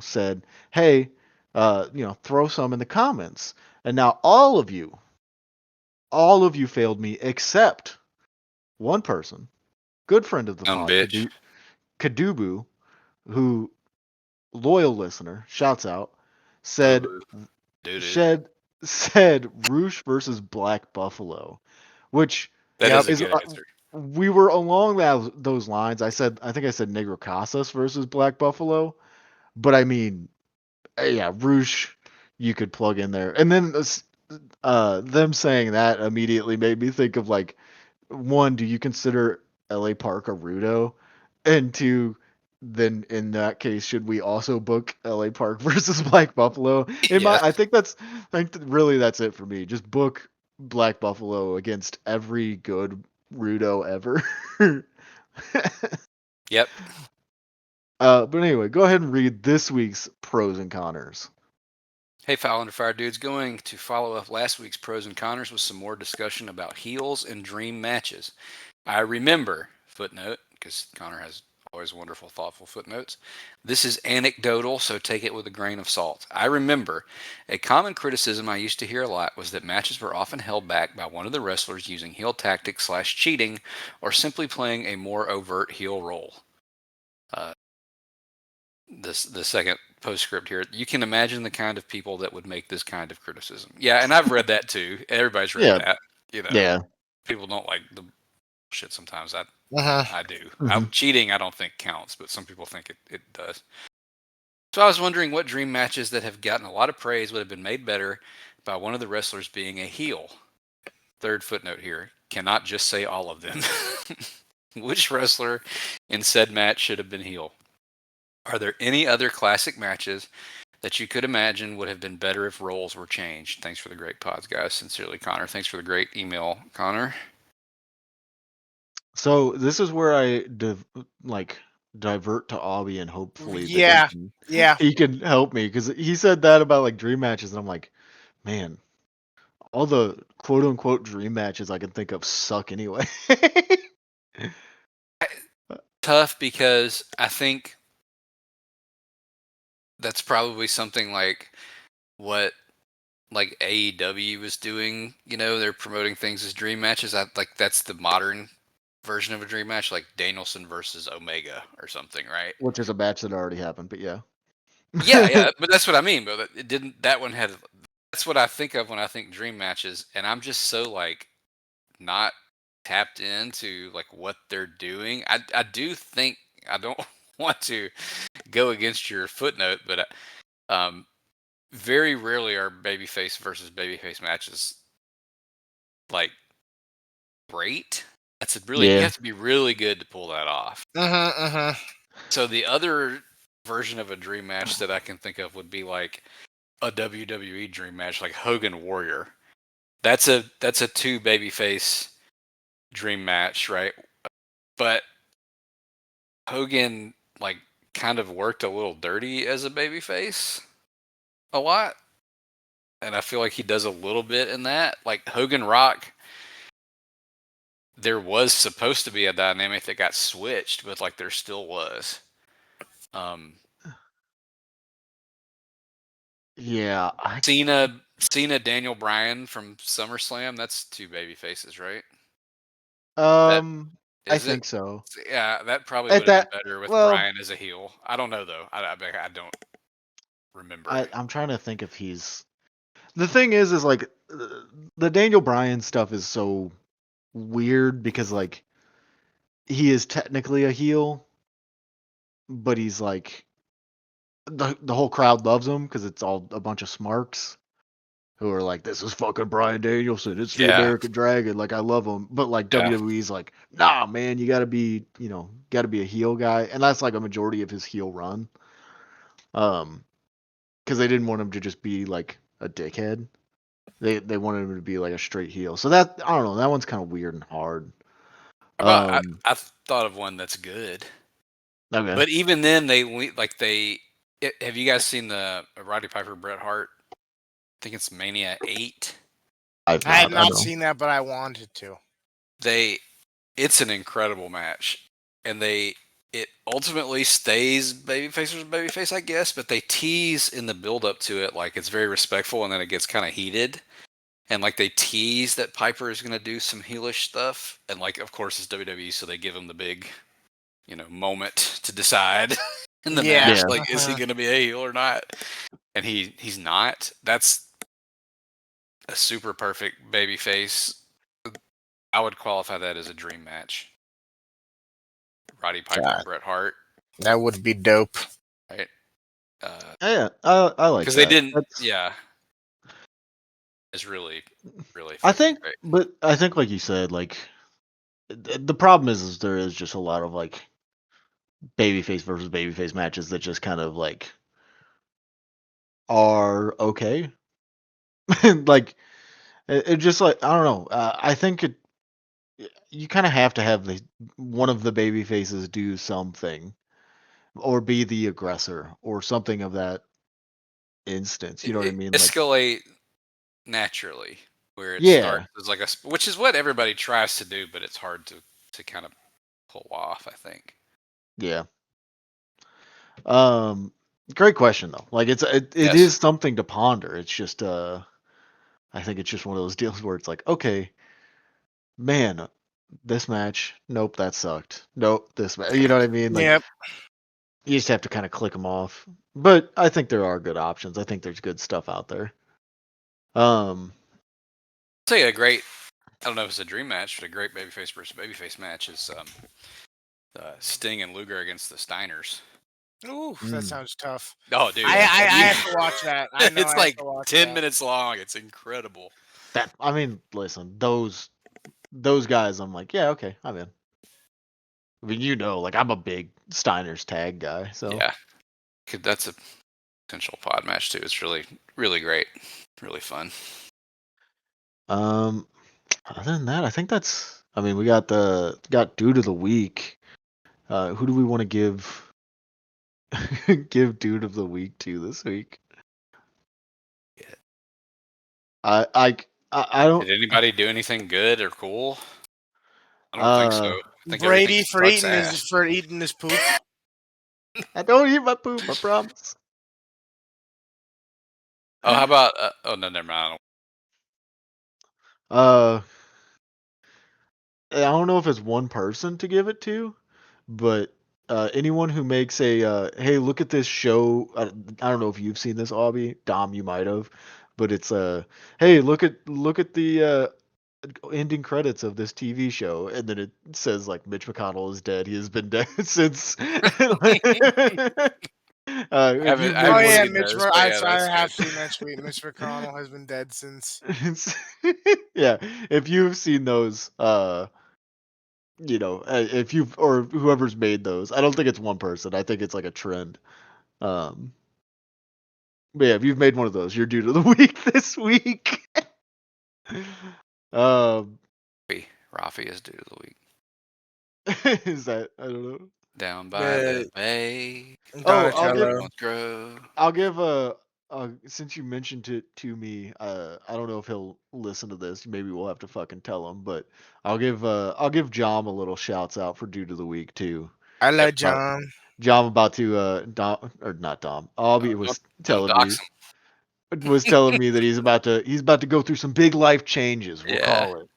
said, hey, throw some in the comments. And now all of you failed me except one person, good friend of the pod, Bitch. Kadubu, who, loyal listener, shouts out, said Roosh versus Black Buffalo, which That is a is good answer. we were along those lines. I think I said Negro Casas versus Black Buffalo, but I mean, yeah, Roosh you could plug in there, and then them saying that immediately made me think of, like, one, do you consider LA Park a Rudo? And two, then in that case, should we also book LA Park versus Black Buffalo? I think really that's it for me. Just book Black Buffalo against every good Rudo ever. Yep. But anyway, go ahead and read this week's pros and cons. Hey, Foul Under Fire dudes, going to follow up last week's pros and cons with some more discussion about heels and dream matches. I remember, footnote, because Connor has always wonderful, thoughtful footnotes. This is anecdotal, so take it with a grain of salt. I remember a common criticism I used to hear a lot was that matches were often held back by one of the wrestlers using heel tactics / cheating, or simply playing a more overt heel role. The second postscript here. You can imagine the kind of people that would make this kind of criticism. Yeah, and I've read that too. Everybody's read that. Yeah. People don't like the shit sometimes. I do. Mhm. Cheating, I don't think counts, but some people think it does. So I was wondering what dream matches that have gotten a lot of praise would have been made better by one of the wrestlers being a heel. Third footnote here. Cannot just say all of them. Which wrestler in said match should have been heel? Are there any other classic matches that you could imagine would have been better if roles were changed? Thanks for the great pods, guys. Sincerely, Connor. Thanks for the great email, Connor. So this is where I divert to Aubie, and hopefully he can help me, because he said that about, like, dream matches, and I'm like, man, all the quote unquote dream matches I can think of suck anyway. Tough, because I think that's probably something like what like AEW is doing. They're promoting things as dream matches. That's the modern version of a dream match, like Danielson versus Omega or something, right? Which is a match that already happened, but yeah. Yeah, but that's what I mean. But it didn't. That one had. That's what I think of when I think dream matches, and I'm just so like not tapped into like what they're doing. I do think I don't want to go against your footnote, but very rarely are babyface versus babyface matches like great. That's a really you Yeah. have to be really good to pull that off. So the other version of a dream match that I can think of would be like a WWE dream match, like Hogan Warrior. That's a two babyface dream match, right? But Hogan like kind of worked a little dirty as a babyface a lot. And I feel like he does a little bit in that. Like Hogan Rock, there was supposed to be a dynamic that got switched, but like there still was. Yeah. Cena, Daniel Bryan from SummerSlam. That's two baby faces, right? That I is it. think so. Yeah, that probably At would have been that, better with well, Bryan as a heel. I don't know though. I don't remember. I'm trying to think if he's. The thing is like the Daniel Bryan stuff is so weird because like he is technically a heel, but he's like the whole crowd loves him because it's all a bunch of smarks who are like, this is fucking Bryan Danielson. It's the Yeah, American Dragon. Like, I love him. But like yeah. WWE's like, nah, man, you gotta be, gotta be a heel guy. And that's like a majority of his heel run. Because they didn't want him to just be like a dickhead. They wanted him to be like a straight heel. So that I don't know, that one's kind of weird and hard. How about Um I thought of one that's good, okay. but even then have you guys seen the Roddy Piper Bret Hart? I think it's Mania 8. I've I have not. I not know. seen that, but I wanted to. It's an incredible match, and it ultimately stays babyface versus babyface, I guess, but they tease in the build up to it like it's very respectful, and then it gets kind of heated, and like they tease that Piper is going to do some heelish stuff, and like of course it's WWE, so they give him the big moment to decide in the Yeah. match, Yeah. like is he going to be a heel or not, and he's not. That's a super perfect babyface. I would qualify that as a dream match. Roddy Piper and God, Bret Hart, that would be dope. right? Yeah, I like Because they that. didn't, That's yeah, it's really, really I fucking think great. but I think like you said, like the problem is there is just a lot of like babyface versus babyface matches that just kind of like are okay. Like it just like I don't know. I think you kind of have to have one of the baby faces do something or be the aggressor or something of that instance. You know what I It mean? Like escalate naturally, where it yeah, starts as like which is what everybody tries to do, but it's hard to kind of pull off, I think. yeah. Um, Great question though. Like it Yes. is something to ponder. It's just I think it's just one of those deals where it's like, okay, man, this match, nope, that sucked. Nope, this match. You know what I mean? Like Yep. you just have to kind of click them off. But I think there are good options. I think there's good stuff out there. Um, I'll tell you a great, I don't know if it's a dream match, but a great babyface versus babyface match is Sting and Luger against the Steiners. Ooh, that mm, sounds tough. Oh, dude, I, yeah, I have I you? have to watch that. I know It's I have like to watch 10 that. minutes long. It's incredible. that I mean, listen, those guys, I'm like, yeah, okay, I'm in. I mean, like I'm a big Steiner's tag guy, so Yeah, that's a potential pod match too. It's really, really great, really fun. um, other than that, I think that's. I mean, we got dude of the week. Who do we want to give give dude of the week to this week? Yeah. I don't. Did anybody do anything good or cool? I don't think so. Uh, I think everything Brady for sucks eating ass. his poop. I don't eat my poop. I promise. Oh, how about? Oh no, never mind. Uh, I don't know if it's one person to give it to, but anyone who makes a hey, look at this show. I don't know if you've seen this, Aubie. Dom, you might have, but it's hey, look at the ending credits of this TV show, and then it says like Mitch McConnell is dead. He has been dead since. If you've I Oh made haven't one yeah, seen those, but I, yeah, I that's have good. seen that tweet. Mitch McConnell has been dead since. yeah, if you've seen those, if you've or whoever's made those, I don't think it's one person. I think it's like a trend. Um, but yeah, if you've made one of those, you're due to the week this week. um, Rafi is due to the week. is that I don't know. Down by The the bay. Oh, Donatello. I'll give a since you mentioned it to me, I don't know if he'll listen to this. Maybe we'll have to fucking tell him, but I'll give Jom a little shouts out for due to the week too. I love Uh, John. Jom about to Dom or not Dom. Albie was Don't telling me dox him. that he's about to go through some big life changes. We'll Yeah. call it.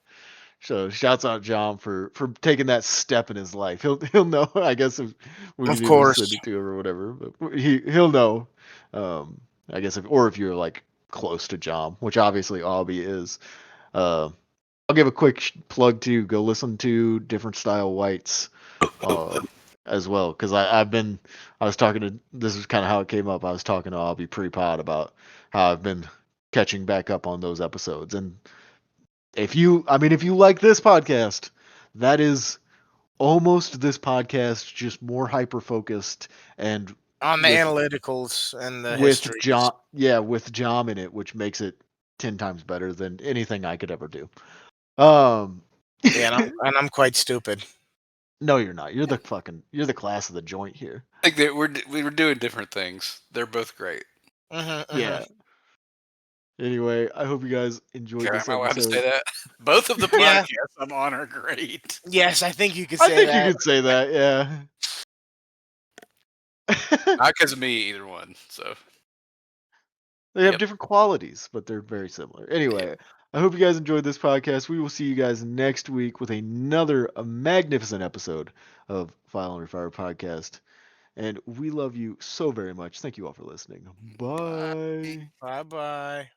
So shouts out John for taking that step in his life. He'll know. I guess if we Of can even course. send it to him or whatever. But he'll know. I guess if you're like close to John, which obviously Albie is. Uh, I'll give a quick plug to go listen to Different Style Whites as well, because I was talking to, this is kind of how it came up. I was talking to Albie pre-pod about how I've been catching back up on those episodes, and if you like this podcast, that is almost this podcast, just more hyper focused and On the with analyticals and the histories. with Jom in it, which makes it 10 times better than anything I could ever do. Um, Yeah, and I'm quite stupid. no, you're not. You're the class of the joint here. I think that we were doing different things. They're both great. Yeah. Anyway, I hope you guys enjoyed Okay, this am I allowed to say episode. that? Both of the Yeah. podcasts I'm on are great. Yes, I think you could I say think that. you could say that, yeah. Not because of me, either one. So They have Yep. different qualities, but they're very similar. Anyway, I hope you guys enjoyed this podcast. We will see you guys next week with another magnificent episode of File and Refire podcast. And we love you so very much. Thank you all for listening. Bye. Bye bye.